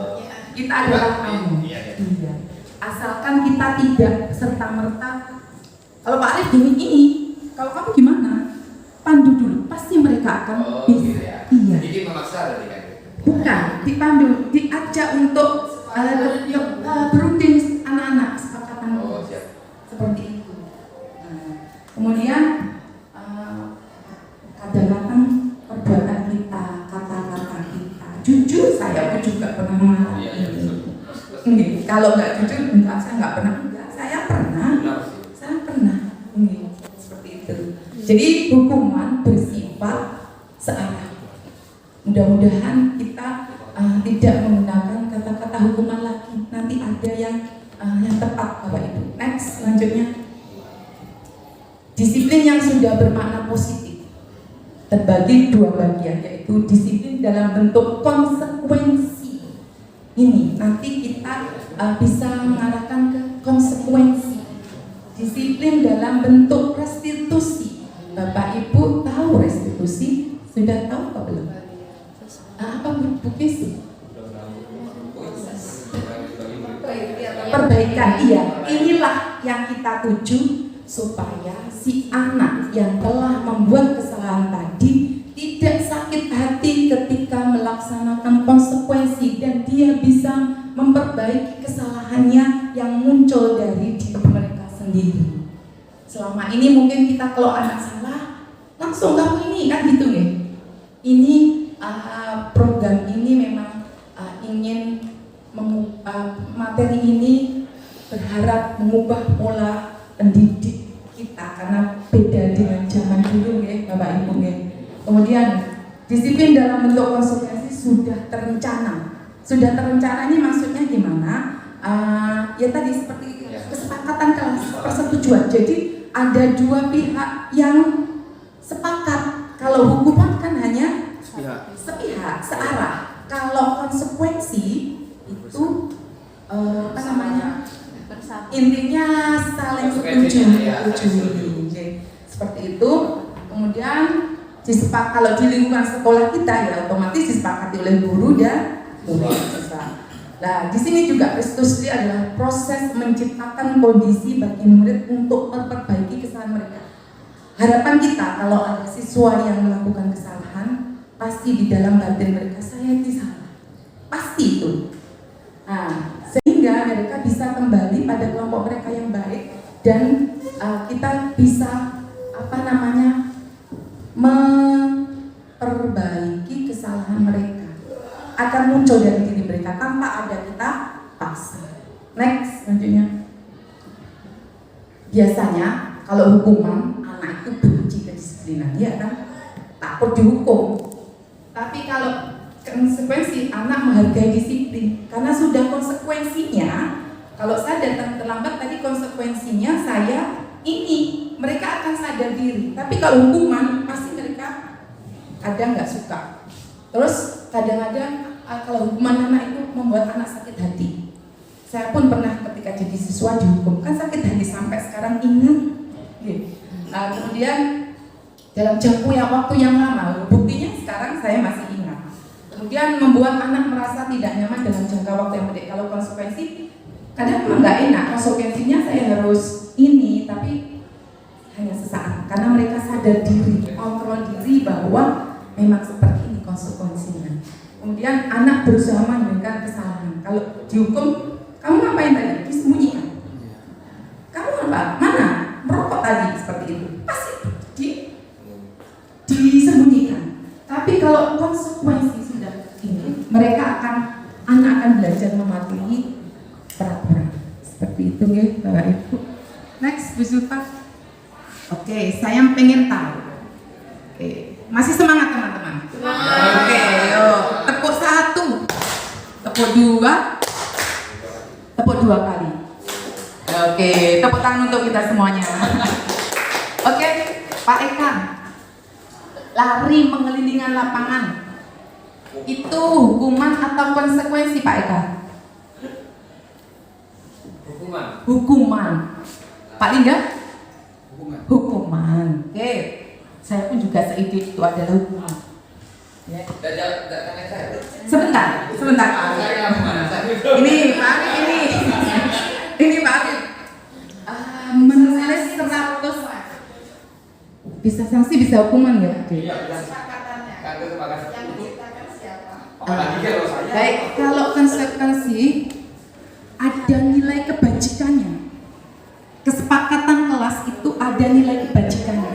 Kita adalah among. Iya. Iya. Asalkan kita tidak serta-merta. Kalau Pak Arif gini, kalau kamu gimana? Pandu dulu, pasti mereka akan bisa. Gitu ya. Iya. Jadi memaksa dari kan? Bukan, dipandu, diajak untuk berunding anak-anak kesepakatan. Siap. Seperti itu. Kemudian kadang-kadang perbuatan kita, kata-kata kita, jujur saya pun juga pernah mengalami ini. Kalau nggak jujur, enggak, saya nggak pernah. Enggak, saya pernah. Seperti itu. Jadi hukuman bersifat searah. Mudah-mudahan kita tidak menggunakan kata-kata hukuman lagi. Nanti ada yang tepat Bapak Ibu. Next, selanjutnya. Disiplin yang sudah bermakna positif terbagi dua bagian, yaitu disiplin dalam bentuk konsekuensi. Ini nanti kita bisa mengarahkan ke konsekuensi. Disiplin dalam bentuk restitusi. Bapak Ibu tahu restitusi? Sudah tahu apa belum? Apa Bu Kisi? Perbaikan, iya. Inilah yang kita tuju supaya si anak yang telah membuat kesalahan tadi tidak sakit hati ketika melaksanakan konsekuensi dan dia bisa memperbaiki kesalahannya yang muncul dari diri mereka sendiri. Selama ini mungkin kita kalau anak salah langsung kamu ini kan gitu nih. Ini program ini memang ingin materi ini berharap mengubah pola pendidik kita karena beda dengan zaman dulu ya Bapak Ibu ya. Kemudian disiplin dalam bentuk konsekuensi sudah terencana. Sudah terencana ini maksudnya gimana? Ya tadi seperti kesepakatan kelas, persetujuan. Jadi ada dua pihak yang sepakat. Kalau hukuman kan hanya sepihak, searah. Kalau konsekuensi itu apa namanya? Intinya saling setuju. Seperti itu. Kemudian kalau di lingkungan sekolah kita ya otomatis disepakati oleh guru dan siswa. Nah, di sini juga restitusi adalah proses menciptakan kondisi bagi murid untuk memperbaiki kesalahan mereka. Harapan kita kalau ada siswa yang melakukan kesalahan, pasti di dalam batin mereka saya ini salah, pasti itu. Nah, sehingga mereka bisa kembali pada kelompok mereka yang baik dan kita bisa memperbaiki kesalahan mereka akan muncul dari diri mereka tanpa ada kita paksa. Next, selanjutnya. Biasanya kalau hukuman anak itu benci kedisiplinan, ya kan? Takut dihukum. Tapi kalau konsekuensi anak menghargai disiplin karena sudah konsekuensinya. Kalau saya datang terlambat tadi konsekuensinya saya ini mereka akan sadar diri. Tapi kalau hukuman pasti mereka kadang nggak suka. Terus kadang-kadang kalau hukuman anak itu membuat anak sakit hati. Saya pun pernah ketika jadi siswa dihukum kan sakit hati sampai sekarang ingat. Nah, kemudian dalam jangka waktu yang lama, buktinya sekarang saya masih ingat. Kemudian membuat anak merasa tidak nyaman dengan jangka waktu yang pendek. Kalau konsekuensi kadang memang nggak enak, konsekuensinya saya harus ini, tapi hanya sesaat karena mereka sadar diri, kontrol diri bahwa memang seperti ini konsekuensinya. Kemudian anak berusaha menyembunyikan kesalahan. Kalau dihukum, kamu ngapain tadi? Disembunyikan. Kamu apa? Mana? Merokok tadi seperti itu. Pasti disembunyikan. Tapi kalau konsekuensi sudah ini, anak akan belajar mematuhi peraturan. Seperti itu ya, Bapak Ibu. Next, Bu Zulfa. Oke, saya pengen tahu. Oke, masih semangat teman-teman? Oke, yuk. Tepuk 1, tepuk 2, tepuk 2 kali. Oke, tepuk tangan untuk kita semuanya. Oke, Pak Eka. Lari mengelilingan lapangan. Itu hukuman atau konsekuensi, Pak Eka? Hukuman. Pak Lingga? Hukuman. Oke. Saya pun juga seide itu adalah hukuman. Ya. Sebentar. Ini Pak Arif, ini Pak Arif. Menulis 100 bisa sanksi, bisa hukuman ya? Baik, kalau konsekuensi ada nilai kebajikannya. Kesepakatan kelas itu ada nilai kebajikannya.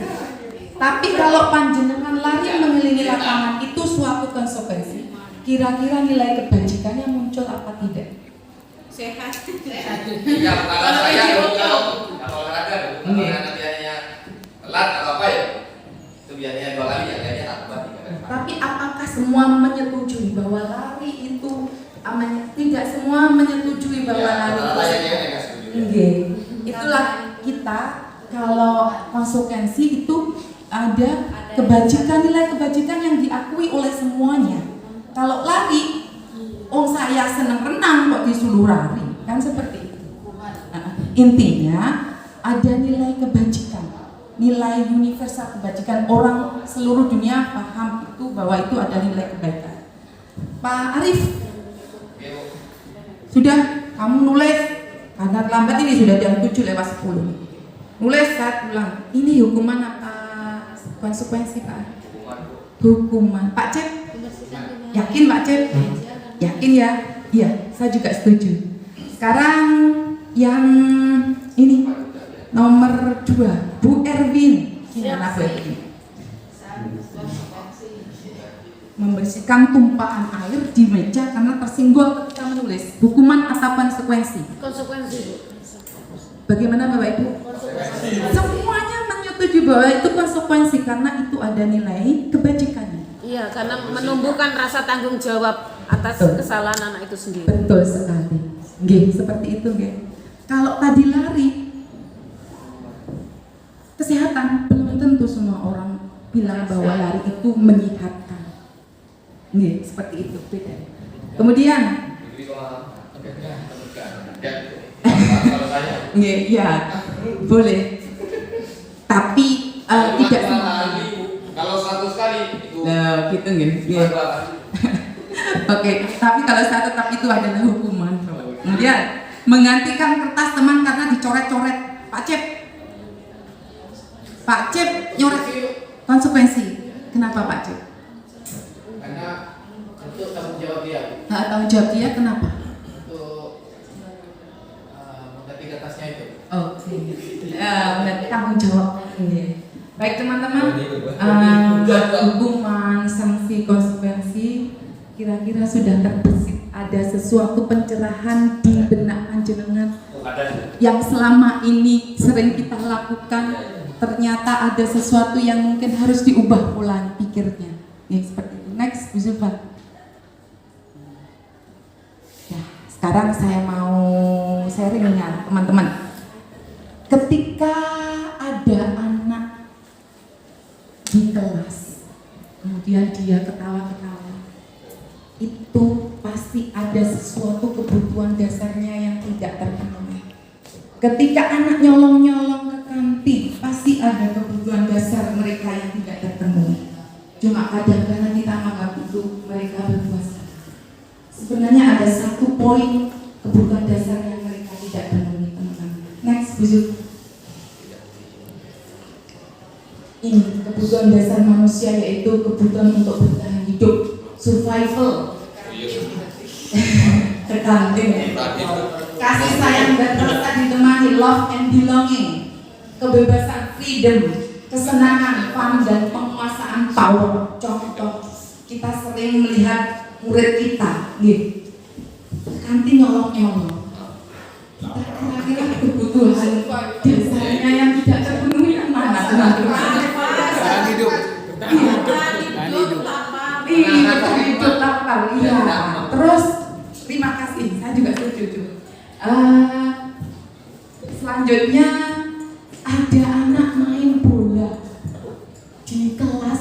Tapi kalau panjenengan lari mengelilingi lapangan itu suatu konsekuensi. Kira-kira nilai kebajikannya muncul apa tidak? Sehat. Ya, kalau saya kalau olahraga biasanya telat atau apa ya? Itu biasanya 2 kali ya, kayaknya tak buat 3 kali. Tapi apakah semua menyetujui bahwa lari itu tidak semua menyetujui bahwa lari itu? Itulah kita kalau konsekuensi itu ada kebajikan, nilai kebajikan yang diakui oleh semuanya. Kalau lari, saya senang renang kok disuruh lari, kan seperti itu. Intinya ada nilai kebajikan, nilai universal kebajikan, orang seluruh dunia paham itu bahwa itu ada nilai kebaikan. Pak Arif, sudah kamu nulis karena terlambat ini sudah jam 7:10. Nulis saat pulang. Ini hukuman apa konsekuensi, Pak? Hukuman. Pak Cep? Yakin Pak Cep? Yakin ya? Iya, saya juga setuju. Sekarang yang ini nomor 2, Bu Erwin. Gimana Bu Erwin? Membersihkan tumpahan air di meja karena tersinggol ketika menulis. Hukuman atau konsekuensi? Konsekuensi, Bu. Bagaimana Bapak Ibu? Semuanya menyetujui bahwa itu konsekuensi karena itu ada nilai kebajikannya. Iya, karena menumbuhkan rasa tanggung jawab atas kesalahan anak itu sendiri. Betul sekali. Nggih, seperti itu nggih. Kalau tadi lari, kesehatan belum tentu semua orang bilang bahwa lari itu menyehatkan. Nggih, seperti itu beda. Kemudian, nggih, ya, boleh. Tapi tidak semua. Kalau 100 kali itu. Nah, gitu nggih. Oke, tapi kalau saya tetap itu adalah hukuman. Kemudian menggantikan kertas teman karena dicoret-coret. Pak Cep nyoret konsekuensi. Kenapa Pak Cep? Untuk tanggung jawab dia. Tanggung jawab dia kenapa? Untuk mengerti atasnya itu. Oke. Tanggung jawab. Baik teman-teman, hukuman, sanksi, konsekuensi kira-kira sudah terbesit, ada sesuatu pencerahan di benak panjenengan yang selama ini sering kita lakukan, ternyata ada sesuatu yang mungkin harus diubah pola pikirnya. Ya, seperti itu. Next, Bu Zulfa. Ya, sekarang saya mau sharing ya teman-teman. Ketika ada anak di kelas, kemudian dia ketawa-ketawa, itu pasti ada sesuatu kebutuhan dasarnya yang tidak terpenuhi. Ketika anak nyolong-nyolong ke kantin, pasti ada kebutuhan dasar mereka yang tidak terpenuhi. Cuma kadang-kadang kita menganggap itu mereka berpuasa. Sebenarnya ada satu poin kebutuhan dasar yang mereka tidak penuhi, teman-teman. Next, Bu Zul. Ini kebutuhan dasar manusia, yaitu kebutuhan untuk bertahan hidup, survival. Tergantung. Kasih sayang dan rasa ditemani, love and belonging, kebebasan, freedom, kesenangan, fun dan penguasaan power. Contoh, kita sering melihat murid kita, nih, kantin nyolong-nyolong. Kira-kira kebutuhan dasarnya yang tidak terpenuhi yang mana? Bertahan hidup. Hidup lapar. Iya. Terus terima kasih, saya juga setuju. Selanjutnya ada anak main bola di kelas,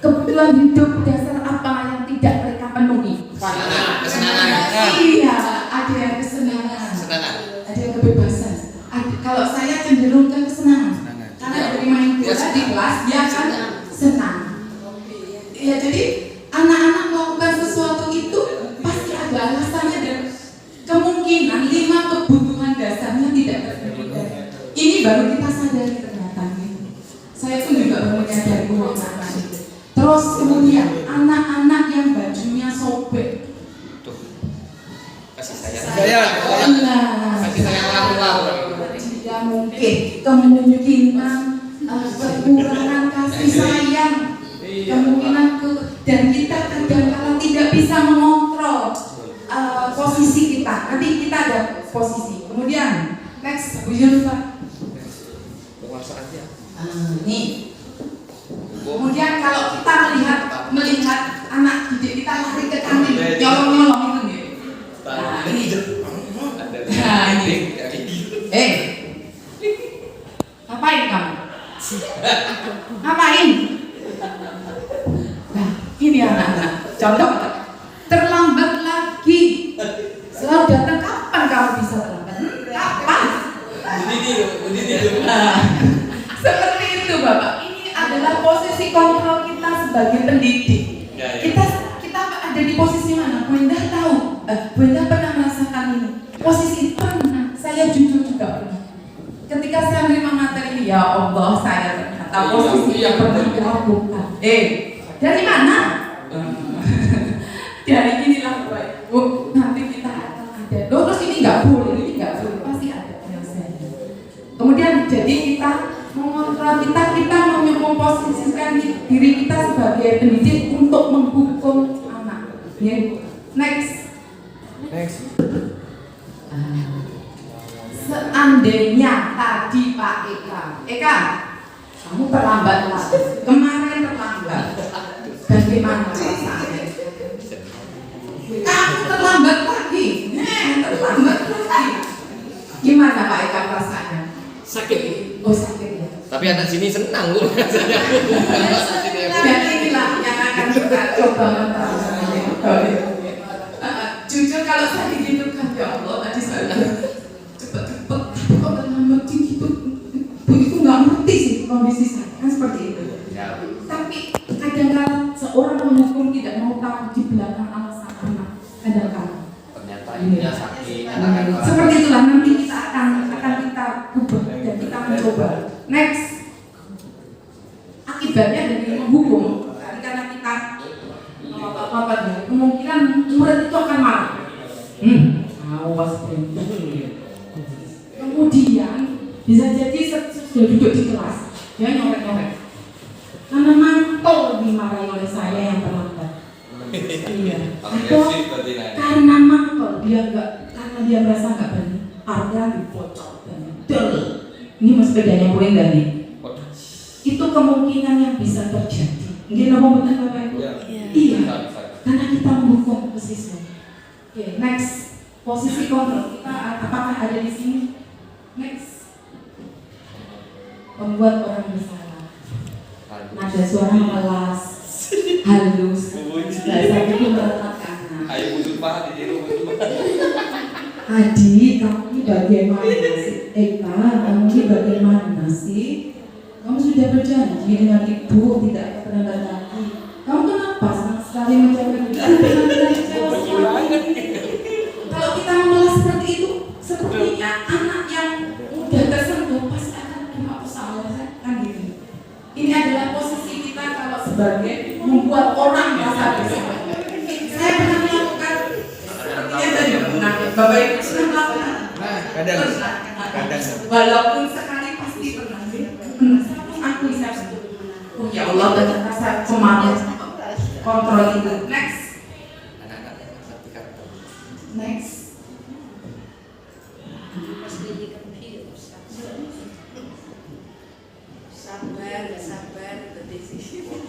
kebutuhan hidup dasar apa yang tidak mereka penuhi? Kesenangan. Iya, ada yang kesenangan. Ada yang kebebasan. Kalau saya cenderung ke kesenangan. Karena dari main bola di kelas dia akan senang. Ya, jadi anak-anak melakukan sesuatu itu pasti ada alasannya dan kemungkinan 5 kebutuhan dasarnya tidak terpenuhi. Ini baru kita sadari ternyata. Saya pun juga baru menyadari anak-anak itu. Terus kemudian anak-anak yang bajunya sobek. Kasih sayang. Kasih sayang orang tua. Dia mungkin kemungkinan kekurangan kasih sayang, kemungkinan dan kita kadang-kala tidak bisa mengontrol posisi kita. Nanti kita ada posisi. Kemudian next, Bu Zulfa. Penguasaannya. Nih. Kemudian kalau kita melihat anak didik kita lari ke kantin, nyolong-nyolong itu nih. Nah, ini. Nah, ini. Ngapain kamu? Ngapain? Nah, ini anak-anak. Contoh, terlambat lagi. Selalu datang, kapan kamu bisa terlambat? Kapan? Seperti itu, Bapak. Ini adalah posisi kontrol kita sebagai pendidik. Kita ada di posisi mana? Bu Endah tahu. Bu Endah pernah merasakan ini. Posisi pernah. Saya jujur juga pernah. Ketika saya menerima materi ini, ya Allah, saya ternyata posisi yang pernah dilakukan. Dari mana? Dari inilah, Bu. Nanti kita akan ada. Terus ini nggak boleh, pasti ada penyelesaiannya. Kemudian jadi kita mengontrol kita memposisikan diri kita sebagai pendidik untuk menghukum anak. Next. Seandainya tadi Pak Eka, kamu terlambat lagi. Kemarin terlambat. Bagaimana rasanya? Kamu terlambat lagi. Terlambat lagi. Gimana Pak Eka rasanya? Sakit. Oh, sakit ya. Tapi anak sini senang Bu. Dan inilah yang akan kita coba menerapkan. Jujur kalau saya digitukan, ya Allah, tadi saya cepet-cepet, kok terlambat gitu. Begitu nggak ngerti sih kondisi saya, kan seperti itu. Tapi kadang-kadang seorang penghukum tidak mau tahu di belakang alasan anak. Kadang-kadang. Ternyata ibunya sakit. Seperti itulah nanti kita akan kita ubah dan kita mencoba. Next, akibatnya dari menghukum karena kita kemungkinan murid itu akan marah. Awas kemudian bisa jadi sudah duduk di kelas dia nyolek-nyolek karena mantul dimarahi oleh saya yang terlambat. Iya. Atau karena mantul karena dia merasa nggak benar, harga dipocok dan ini mas bedanya boleh nggak nih? Itu kemungkinan yang bisa terjadi. Mungkin apa benar Bapak Ibu? Iya. Karena kita mendukung siswa. Oke, next. Posisi kontrol kita apakah ada di sini? Next. Membuat orang bersalah. Nada suara memelas, halus. Bahasa itu meletakkan. Ayo butuh pahat di rumah. Adi, kamu ini bagaimana sih? Eka, kamu ini bagaimana sih? Kamu sudah berjanji dengan ibu tidak akan pernah lagi. Kamu kenapa senang sekali menjawab itu? Kalau kita membalas seperti itu, sepertinya anak yang udah tersentuh pasti akan menghapus salah kan gitu. Ini adalah posisi kita kalau sebagai membuat orang merasa bersalah. Saya pernah melakukan sepertinya tadi Bapak Ibu sudah melakukan. Kadang. Walaupun sekali pasti pernah. Aku bisa. Oh ya Allah, ternyata saya kemarin kontrol itu. Next. Next. Sabar,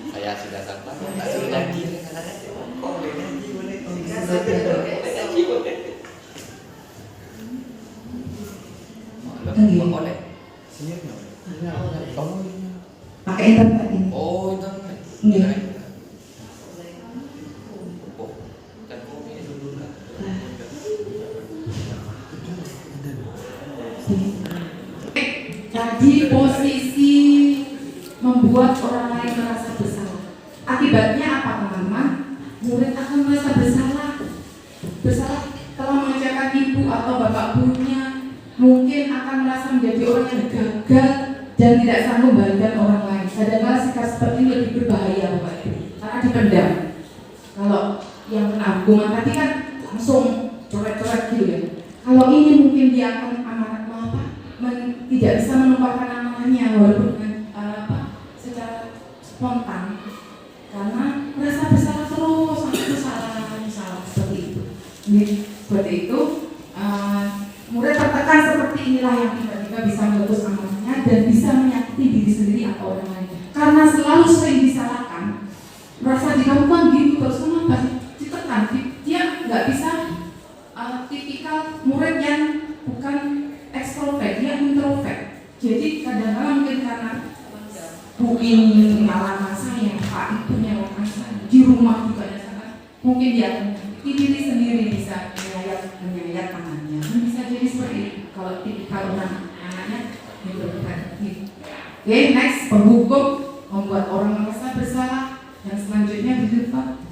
Saya sudah sabar. Sudah Pakai internet ini. Oh, internet. Iya. Jadi posisi membuat orang lain merasa bersalah. Akibatnya apa teman-teman? Murid akan merasa bersalah. Bersalah telah mengerjakan ibu atau bapak gurunya. Mungkin akan merasa menjadi orang yang gagal dan tidak sanggup membahagiakan orang lain. Padahal sikap seperti ini lebih berbahaya Bapak Ibu, karena dipendam. Kalau yang kena hukuman tadi kan langsung coret-coret gitu ya. Kalau ini mungkin dia akan tidak bisa menumpahkan amanahnya walaupun secara spontan karena merasa bersalah terus, salah seperti itu. Jadi seperti itu murid tertekan seperti inilah yang tiba-tiba bisa meletus amanahnya dan bisa menyakiti diri sendiri atau orang lain karena selalu sering disalahkan, merasa dikamukan gitu terus kenapa ditekan, dia nggak bisa tipikal murid yang bukan ekstrovert, dia introvert. Jadi kadang-kadang mungkin karena bu ini pengalaman saya, Pak itu nyalakan saya di rumah juga ada sangat mungkin dia diri sendiri bisa menyayat tangannya. Bisa jadi seperti itu kalau tipikal orang anaknya introvert. Oke, next, penghukum membuat orang merasa bersalah. Yang selanjutnya di depan.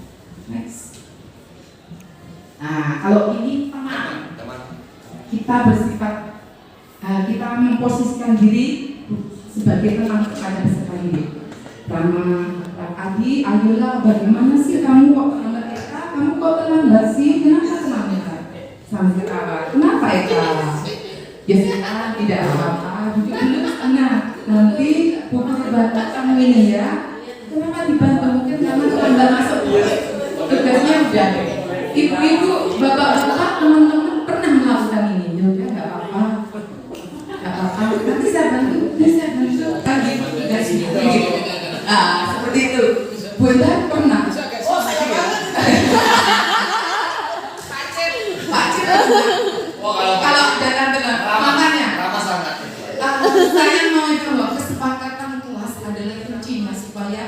Next. Nah, kalau ini teman, kita bersifat kita memposisikan diri sebagai teman kepada peserta didik. Adi, ayolah bagaimana sih kamu kok terlambat Eka? Kamu kok terlambat sih? Kenapa terlambat? Sambil apa? Kenapa Eka? Ya tidak apa-apa. Duduk dulu setengah. Nanti buku dibantu kamu ini ya. Kenapa dibantu? Mungkin karena terlambat masuk. Tugasnya udah. Ibu-ibu, bapak-bapak, teman-teman pernah melakukan ini? Ya udah nggak apa-apa. Nanti saya bantu lagi seperti itu. Bunda pernah. Oh saya banget. Pacir. Kalau dengar makanya. Saya mau jawab kesepakatan kelas adalah kuncinya supaya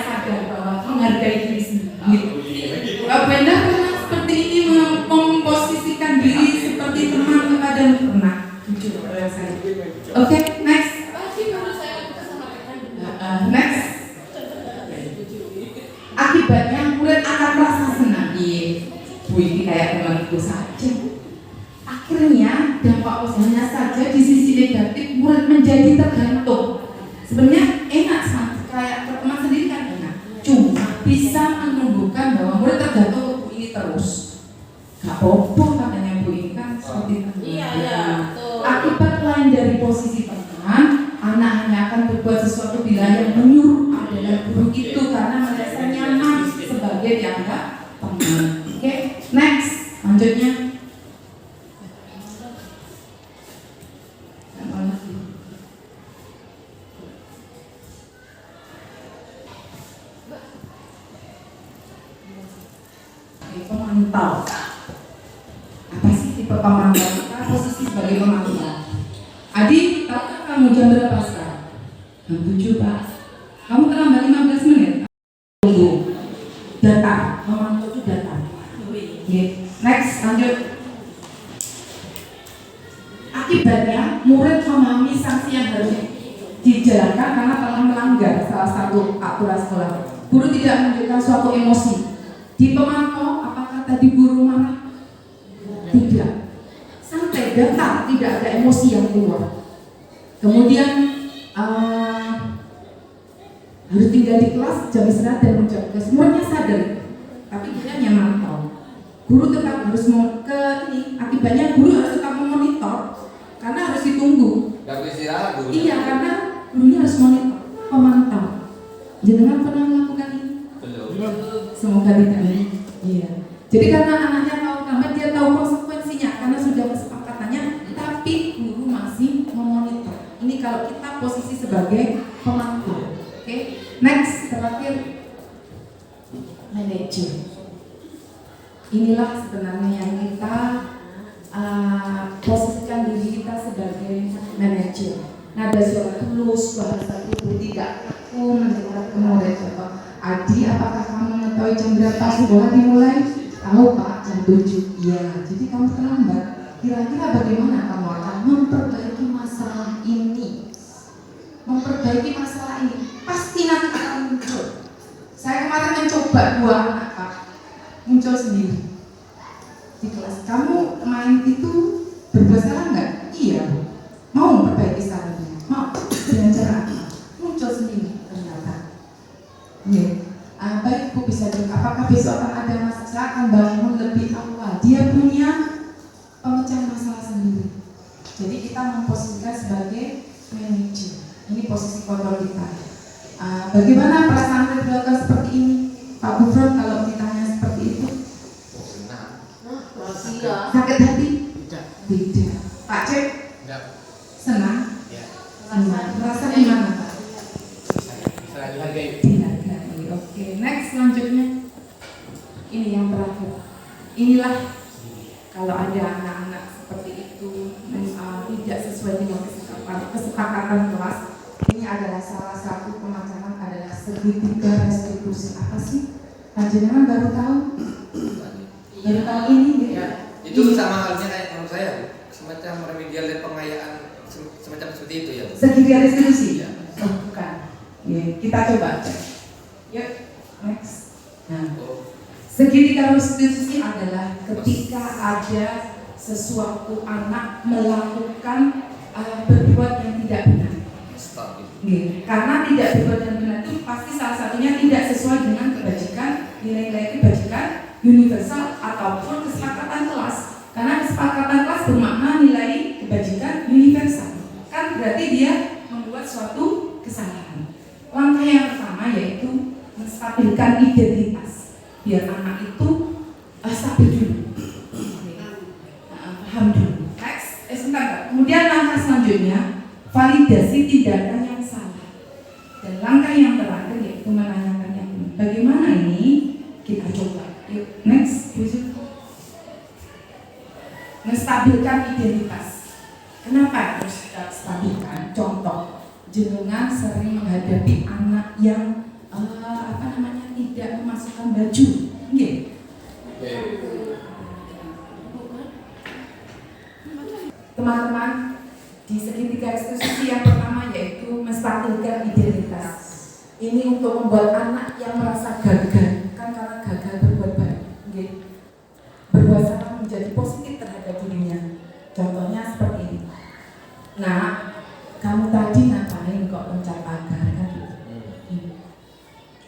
sadar bahwa menghargai diri sendiri. Bunda pernah seperti ini memposisikan diri seperti teman kepada pernah. Jujur saya. Oke, next. Next. Akibatnya murid akan merasa senang. Bu ini kayak temanku saja. Akhirnya dampak positifnya saja di sisi negatif murid menjadi tergantung. Sebenarnya enak sama kayak teman sendiri kan enak. Cuma bisa menunggu terus. Gak apa-apa katanya Bu Intan seperti itu. Iya, betul. Akibat lain dari posisi teman, anak hanya akan berbuat sesuatu bila yang menyuruh adalah guru itu karena merasa nyaman sebagai dianggap teman. Oke, next, lanjutnya. Apa lagi? Oke, pemantau. Apa sih tipe pemantau? Kita posisi sebagai pemantau. Adi, tahukah kamu jam berapa sekarang? Jam 7, Pak. Kamu terlambat 15 menit. Tunggu. Data, memantau itu data. Oke. Next, lanjut. Akibatnya, murid memahami sanksi yang harus dijalankan karena telah melanggar salah satu aturan sekolah. Guru tidak menunjukkan suatu emosi. Di pemantau, apakah tadi guru marah? Tidak. Santai, datar, tidak ada emosi yang keluar. Kemudian harus tinggal di kelas, jam istirahat dan menjaga. Semuanya sadar, tapi dia hanya mantau. Guru tetap harus akibatnya guru harus tetap memonitor karena harus ditunggu. Gak boleh istirahat guru. Iya, karena gurunya harus monitor, pemantau. Jangan pernah melakukan ini. Belum. Semoga tidak. Iya. Jadi karena anaknya tahu lambat, dia tahu konsekuensinya karena sudah kesepakatannya, tapi guru masih memonitor. Ini kalau kita posisi sebagai pemantau. Oke. Next, terakhir manajer. Inilah sebenarnya yang kita posisikan diri kita sebagai manajer. Nada suara tulus, bahasa tubuh tidak kaku, mendekat ke murid. Contoh, Adi, apakah kamu mengetahui jam berapa sekolah dimulai? Tahu Pak, jam 7. Iya, jadi kamu terlambat. Kira-kira bagaimana kamu akan memperbaiki masalah ini? Memperbaiki masalah ini pasti nanti akan muncul. Saya kemarin mencoba 2 anak Pak, muncul sendiri di kelas. Kamu kemarin itu berbuat salah nggak? Iya. Mau memperbaiki salahnya? Mau. Dengan cara apa? Muncul sendiri ternyata. Iya. Baik Bu, bisa juga. Apakah besok akan ada masalah? Saya akan bangun lebih awal. Dia punya pemecahan masalah sendiri. Jadi kita memposisikan sebagai manajer. Ini posisi kontrol kita. Bagaimana perasaan dilakukan seperti ini, Pak Gufron? Kalau ditanya seperti itu, sakit hati? Tidak. Pak Cek? Senang? Senang. Merasa gimana Pak? Dihargai. Oke, next selanjutnya. Ini yang terakhir. Inilah kalau ada anak-anak seperti itu tidak sesuai dengan kesepakatan kelas. Ini adalah salah satu pemacaran adalah segitiga restitusi. Apa sih? Panjenengan baru tahu? Baru tahu ini? Ya. Itu sama halnya kayak menurut saya, Bu. Semacam remedial dan pengayaan semacam seperti itu ya. Segitiga restitusi? Ya. Oh, bukan. Ya, kita coba cek. Yuk, next. Nah, segitiga restitusi adalah ketika ada sesuatu anak melakukan berbuat yang tidak benar. Karena tidak berbuat yang benar itu pasti salah satunya tidak sesuai dengan kebajikan, nilai-nilai kebajikan universal ataupun kesepakatan kelas. Karena kesepakatan kelas bermakna nilai kebajikan universal. Kan berarti dia membuat suatu kesalahan. Langkah yang pertama yaitu menstabilkan identitas. Biar anak itu stabil dulu. Paham dulu. Next, sebentar. Kemudian langkah selanjutnya validasi tindakan yang salah. Dan langkah yang terakhir yaitu menanyakan yang benar. Bagaimana ini? Kita coba. Yuk, next. Menstabilkan identitas. Kenapa harus kita stabilkan? Contoh, jenengan sering menghadapi anak yang tidak memasukkan baju. Nggih. Teman-teman, di segitiga restitusi yang pertama yaitu menstabilkan identitas. Ini untuk membuat anak yang merasa gagal, kan karena gagal berbuat baik, berbuat salah menjadi positif terhadap dirinya. Contohnya seperti ini. Nah, kamu tadi ngapain kok loncat pagar kan?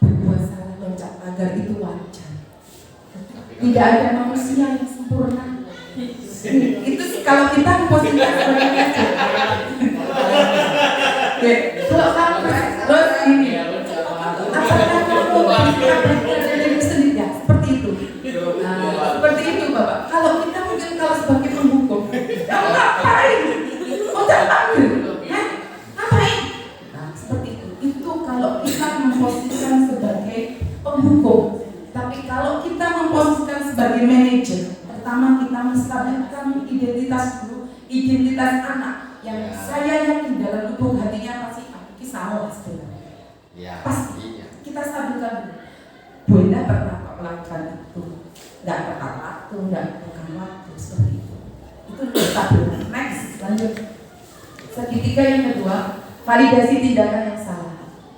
Berbuat salah loncat pagar itu wajar. Tidak ada manusia yang sempurna. Itu sih kalau kita memposisikan sebagai manajer. Oke, kalau kamu terus ini, apakah kamu bisa belajar dari diri sendiri ya? Seperti itu. Seperti itu Bapak. Kalau kita mungkin kalau sebagai penghukum, kamu ngapain? Udah panggil, ngapain? Nah, seperti itu. Itu kalau kita memposisikan sebagai penghukum. Tapi kalau kita memposisikan sebagai manajer, pertama kita menstabilkan identitas dulu, identitas anak yang saya yakin dalam lubuk hatinya pasti salah sebenarnya. Ya, Pasti kita stabilkan dulu. Bunda pernah melakukan itu, nggak tepat waktu, nggak bukan waktu seperti itu. Itu stabilkan. Next, lanjut. Segitiga yang kedua, validasi tindakan yang salah.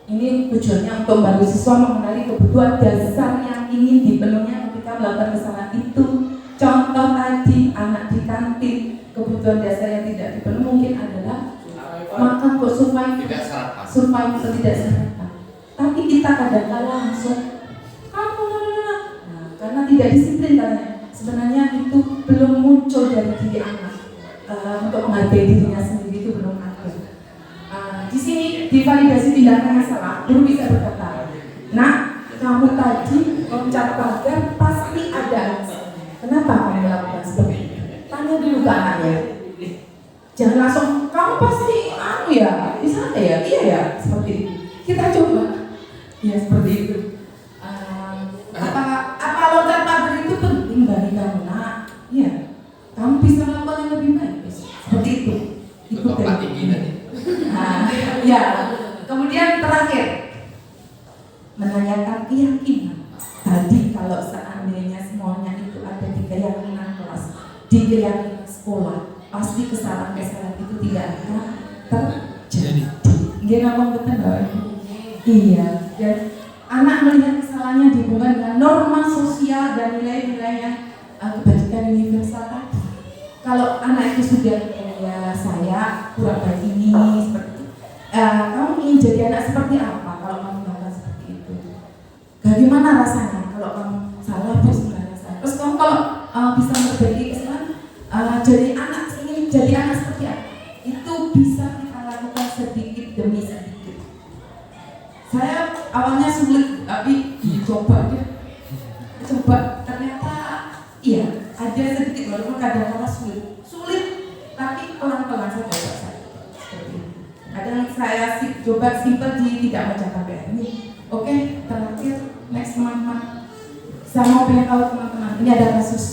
Ini tujuannya untuk membantu siswa mengenali kebutuhan dasar yang ingin dipenuhinya ketika melakukan kesalahan itu. Contoh tadi, anak di kantin, kebutuhan dasar yang tidak dipenuhi mungkin adalah makan untuk survive atau tidak sarapan. Tapi kita kadang-kala langsung kamu karena tidak disiplin katanya. Sebenarnya itu belum muncul dari diri anak untuk menghargai dirinya sendiri, itu belum ada. Di sini di validasi tindakan yang salah, guru bisa berkata, nah kamu tadi loncat pagar pasti ada alasan. Kenapa kamu melakukan seperti itu? Tanya dulu ke anaknya. Jangan langsung kamu pasti ya di sana ya, iya ya, seperti itu. Kita coba, ya seperti itu. Apa loncat pagar itu penting bagi kamu? Nah, iya. Kamu bisa melakukan yang lebih baik, seperti itu. Itu penting. Ya. Kemudian terakhir, menanyakan keyakinan. Tadi kalau seandainya semuanya itu ada di keyakinan kelas, di keyakinan sekolah, pasti kesalahan-kesalahan itu tidak akan terjadi. Dia ngomong betul. Iya. Dan anak melihat kesalahannya dihubungkan dengan norma sosial dan nilai-nilai yang kebajikan universal tadi. Kalau anak itu sudah ya saya kurang baik ini seperti itu. Kamu ingin jadi anak seperti apa kalau kamu melakukan seperti itu? Bagaimana rasanya kalau kamu salah terus gimana rasanya? Terus kamu kalau bisa memperbaiki kesalahan, jadi anak seperti apa? Itu bisa kita lakukan sedikit demi sedikit. Saya awalnya sulit, tapi dicoba aja. Coba ternyata iya ada sedikit walaupun kadang-kadang sulit, tapi pelan-pelan saya coba saja. Kadang saya coba simpel tidak mencapai PR ini. Oke, terakhir next teman-teman. Saya mau pengen tahu teman-teman, ini ada kasus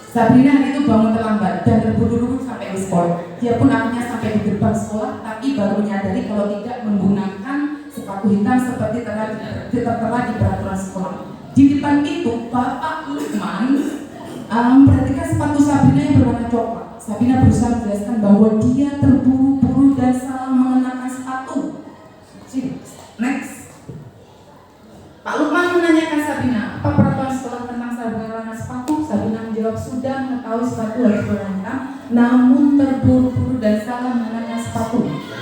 Sabrina hari itu bangun terlambat dan terburu-buru sampai di sekolah. Dia pun akhirnya sampai di gerbang sekolah, tapi baru menyadari kalau tidak menggunakan sepatu hitam seperti tertera di peraturan sekolah. Di depan itu, Bapak Lukman memperhatikan sepatu Sabrina yang berwarna coklat. Sabrina berusaha menjelaskan bahwa dia terburu-buru dan salah mengenakan sepatu. Next. Pak Lukman menanyakan Sabrina, apa peraturan sekolah tentang warna sepatu? Sabrina menjawab sudah mengetahui sepatu harus berwarna hitam, namun terburu-buru dan salah mengenakan sepatu.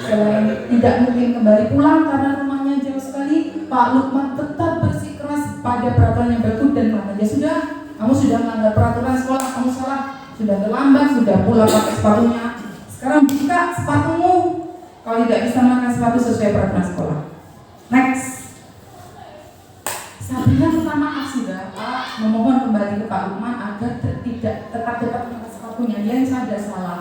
Selain tidak mungkin kembali pulang karena rumahnya jauh sekali, Pak Lukman tetap bersikeras pada peraturan yang berlaku dan mengatakan, ya sudah, kamu sudah melanggar peraturan sekolah, kamu salah, sudah terlambat, sudah pulang pakai sepatunya. Sekarang buka sepatumu kalau tidak bisa mengenakan sepatu sesuai peraturan sekolah. Next. Sabrina minta maaf sudah, Pak, memohon kembali ke Pak Lukman agar tetap dapat memakai sepatunya. Dia sadar salah.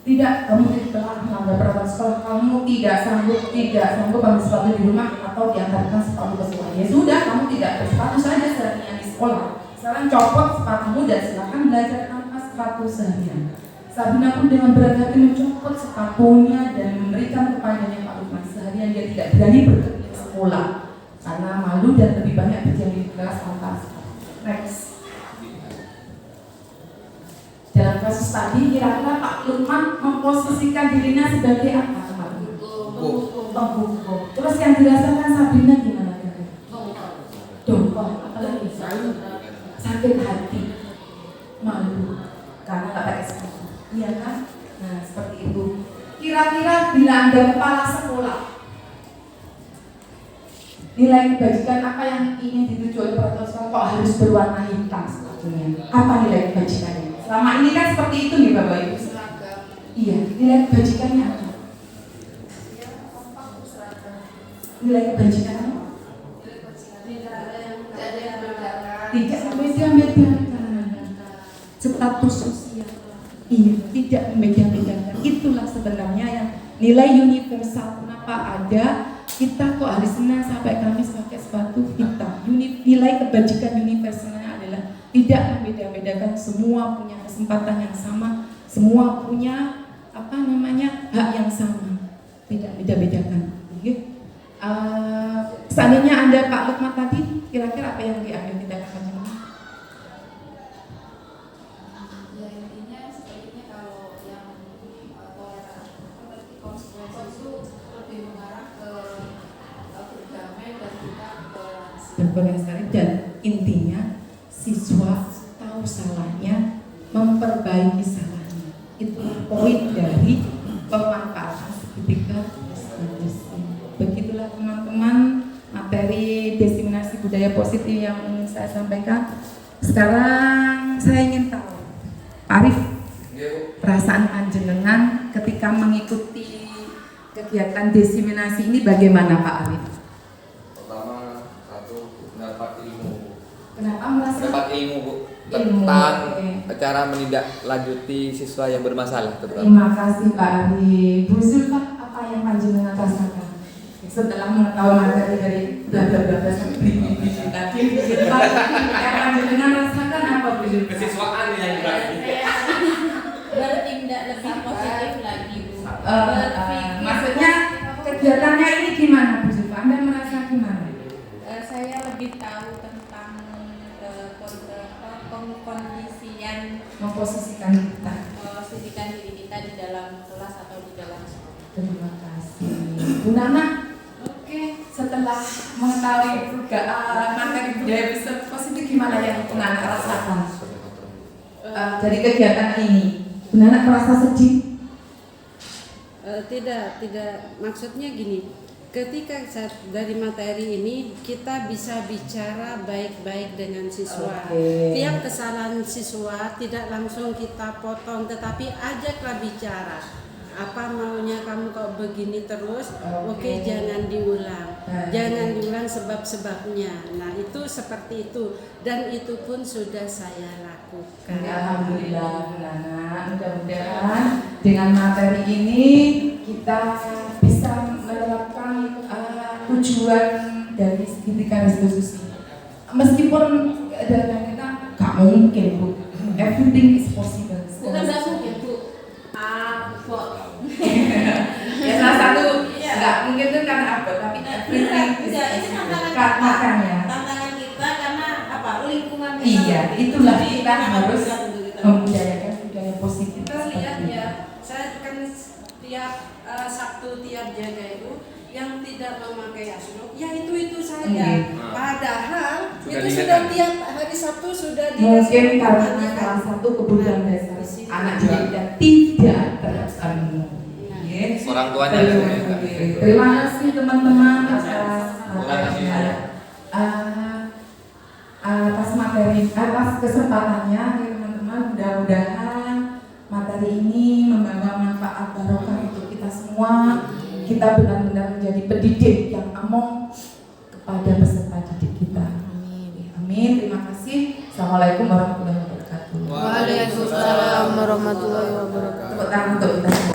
Tidak, kamu telah melanggar peraturan sekolah. Kamu tidak sanggup ambil sepatu di rumah atau diantarkan sepatu ke sekolah. Ya sudah, kamu tidak bersepatu saja seharian di sekolah. Sekarang copot sepatumu dan silakan belajar tanpa sepatu seharian. Sabrina pun dengan berat hati mencopot sepatunya dan memberikan kepadanya Pak Lukman. Seharian dia tidak berani berkeliling sekolah karena malu dan lebih banyak berjalan di kelas tanpa sepatu. Next. Dalam kasus tadi, kira-kira Pak Lukman memposisikan dirinya sebagai apa? Penghukum. Terus yang dirasakan Sabrina gimana? Dongkol, apalagi sakit hati, malu karena nggak pakai sepatu. Iya kan? Nah seperti itu. Kira-kira bila Anda kepala sekolah, nilai kebajikan apa yang ingin dituju oleh peraturan sekolah kok harus berwarna hitam sepatunya? Apa nilai kebajikannya? Selama ini kan seperti itu nih Bapak Ibu. seragam Iya, nilai kebajikannya apa? ya kompak seragam Nilai kebajikan apa? tidak ada yang membedakan Tidak membeda-bedakan status sosial. Iya, tidak membeda-bedakan. Itulah sebenarnya yang nilai universal. Kenapa ada kita kok hari Senin sampai Kamis pakai sepatu hitam? Nilai kebajikan universalnya adalah tidak membeda-bedakan, semua punya kesempatan yang sama, semua punya hak yang sama, tidak beda-bedakan. Seandainya Anda Pak Lukman tadi, kira-kira apa yang diambil tindakan panjenengan? ya intinya sebaiknya kalau yang toleran seperti konsekuensi itu lebih mengarah ke berdamai dan kita toleransi. Berkoordinasi dan intinya siswa tahu salahnya, memperbaiki salahnya. Itu poin dari pemanfaatan sertifikat diskusi. Begitulah teman-teman materi diseminasi budaya positif yang ingin saya sampaikan. Sekarang saya ingin tahu, Pak Arif, perasaan panjenengan ketika mengikuti kegiatan diseminasi ini bagaimana Pak Arif? Pertama, satu mendapat ilmu. Kenapa merasa Mendapat ilmu Bu Ilmu, tentang oke. cara menindaklanjuti siswa yang bermasalah terutama. Terima kasih Pak Arif. Bu Zulfa, apa yang panjenengan rasakan setelah mengetahui materi dari bla bla bla tadi? Bu Zulfa, yang panjenengan rasakan apa Bu Zulfa? Kesiswaan yang berarti. Bertindak lebih positif lagi Bu. Maksudnya kegiatannya ini gimana Bu Zulfa? Anda merasa gimana? Saya lebih tahu tentang kondisian Memposisikan kita. memposisikan diri kita di dalam kelas atau di dalam sekolah. Terima kasih. Bu Nana, oke, setelah mengetahui materi budaya positif gimana yang Bu Nana rasakan dari kegiatan ini? Bu Nana merasa sedih? Tidak, maksudnya gini, ketika dari materi ini kita bisa bicara baik-baik dengan siswa. Oke. Tiap kesalahan siswa tidak langsung kita potong, tetapi ajaklah bicara. Apa maunya kamu kok begini terus? Oke, jangan diulang. Baik. Jangan diulang sebab-sebabnya. Nah, itu seperti itu dan itu pun sudah saya lakukan. Alhamdulillah Bu Nana, mudah-mudahan dengan materi ini kita bisa menerapkan tujuan dari segitiga restitusi. Meskipun dalam kita gak mungkin Bu, everything is possible. Bukan nggak mungkin Bu. Kok. Ya salah satu nggak mungkin itu karena apa, tapi everything is Ini tantangan possible. Makanya. Tantangan kita karena apa? Lingkungan kita. Iya, itulah Jadi, kita harus berat untuk kita. membudayakan budaya positif. Kita lihat seperti ya, itu. saya kan tiap Sabtu tiap jaga itu yang tidak memakai asruk, ya itu saja. Iya. Padahal Sudah itu diingatkan. sudah tiap hari Sabtu sudah Mungkin dikasih karena ya kan? salah satu kebutuhan Nah, dasar di situ. anak didik dan tidak terpenuhi. Yes. Orang tuanya Terima juga. kasih. Terima kasih teman-teman atas atas materi, atas kesempatannya teman-teman. Mudah-mudahan materi ini membawa manfaat barokah untuk kita semua. Kita benar-benar menjadi pendidik yang among kepada peserta didik kita. Amin. Terima kasih. Assalamualaikum warahmatullahi wabarakatuh. Waalaikumsalam warahmatullahi wabarakatuh. Tepuk tangan untuk kita semua.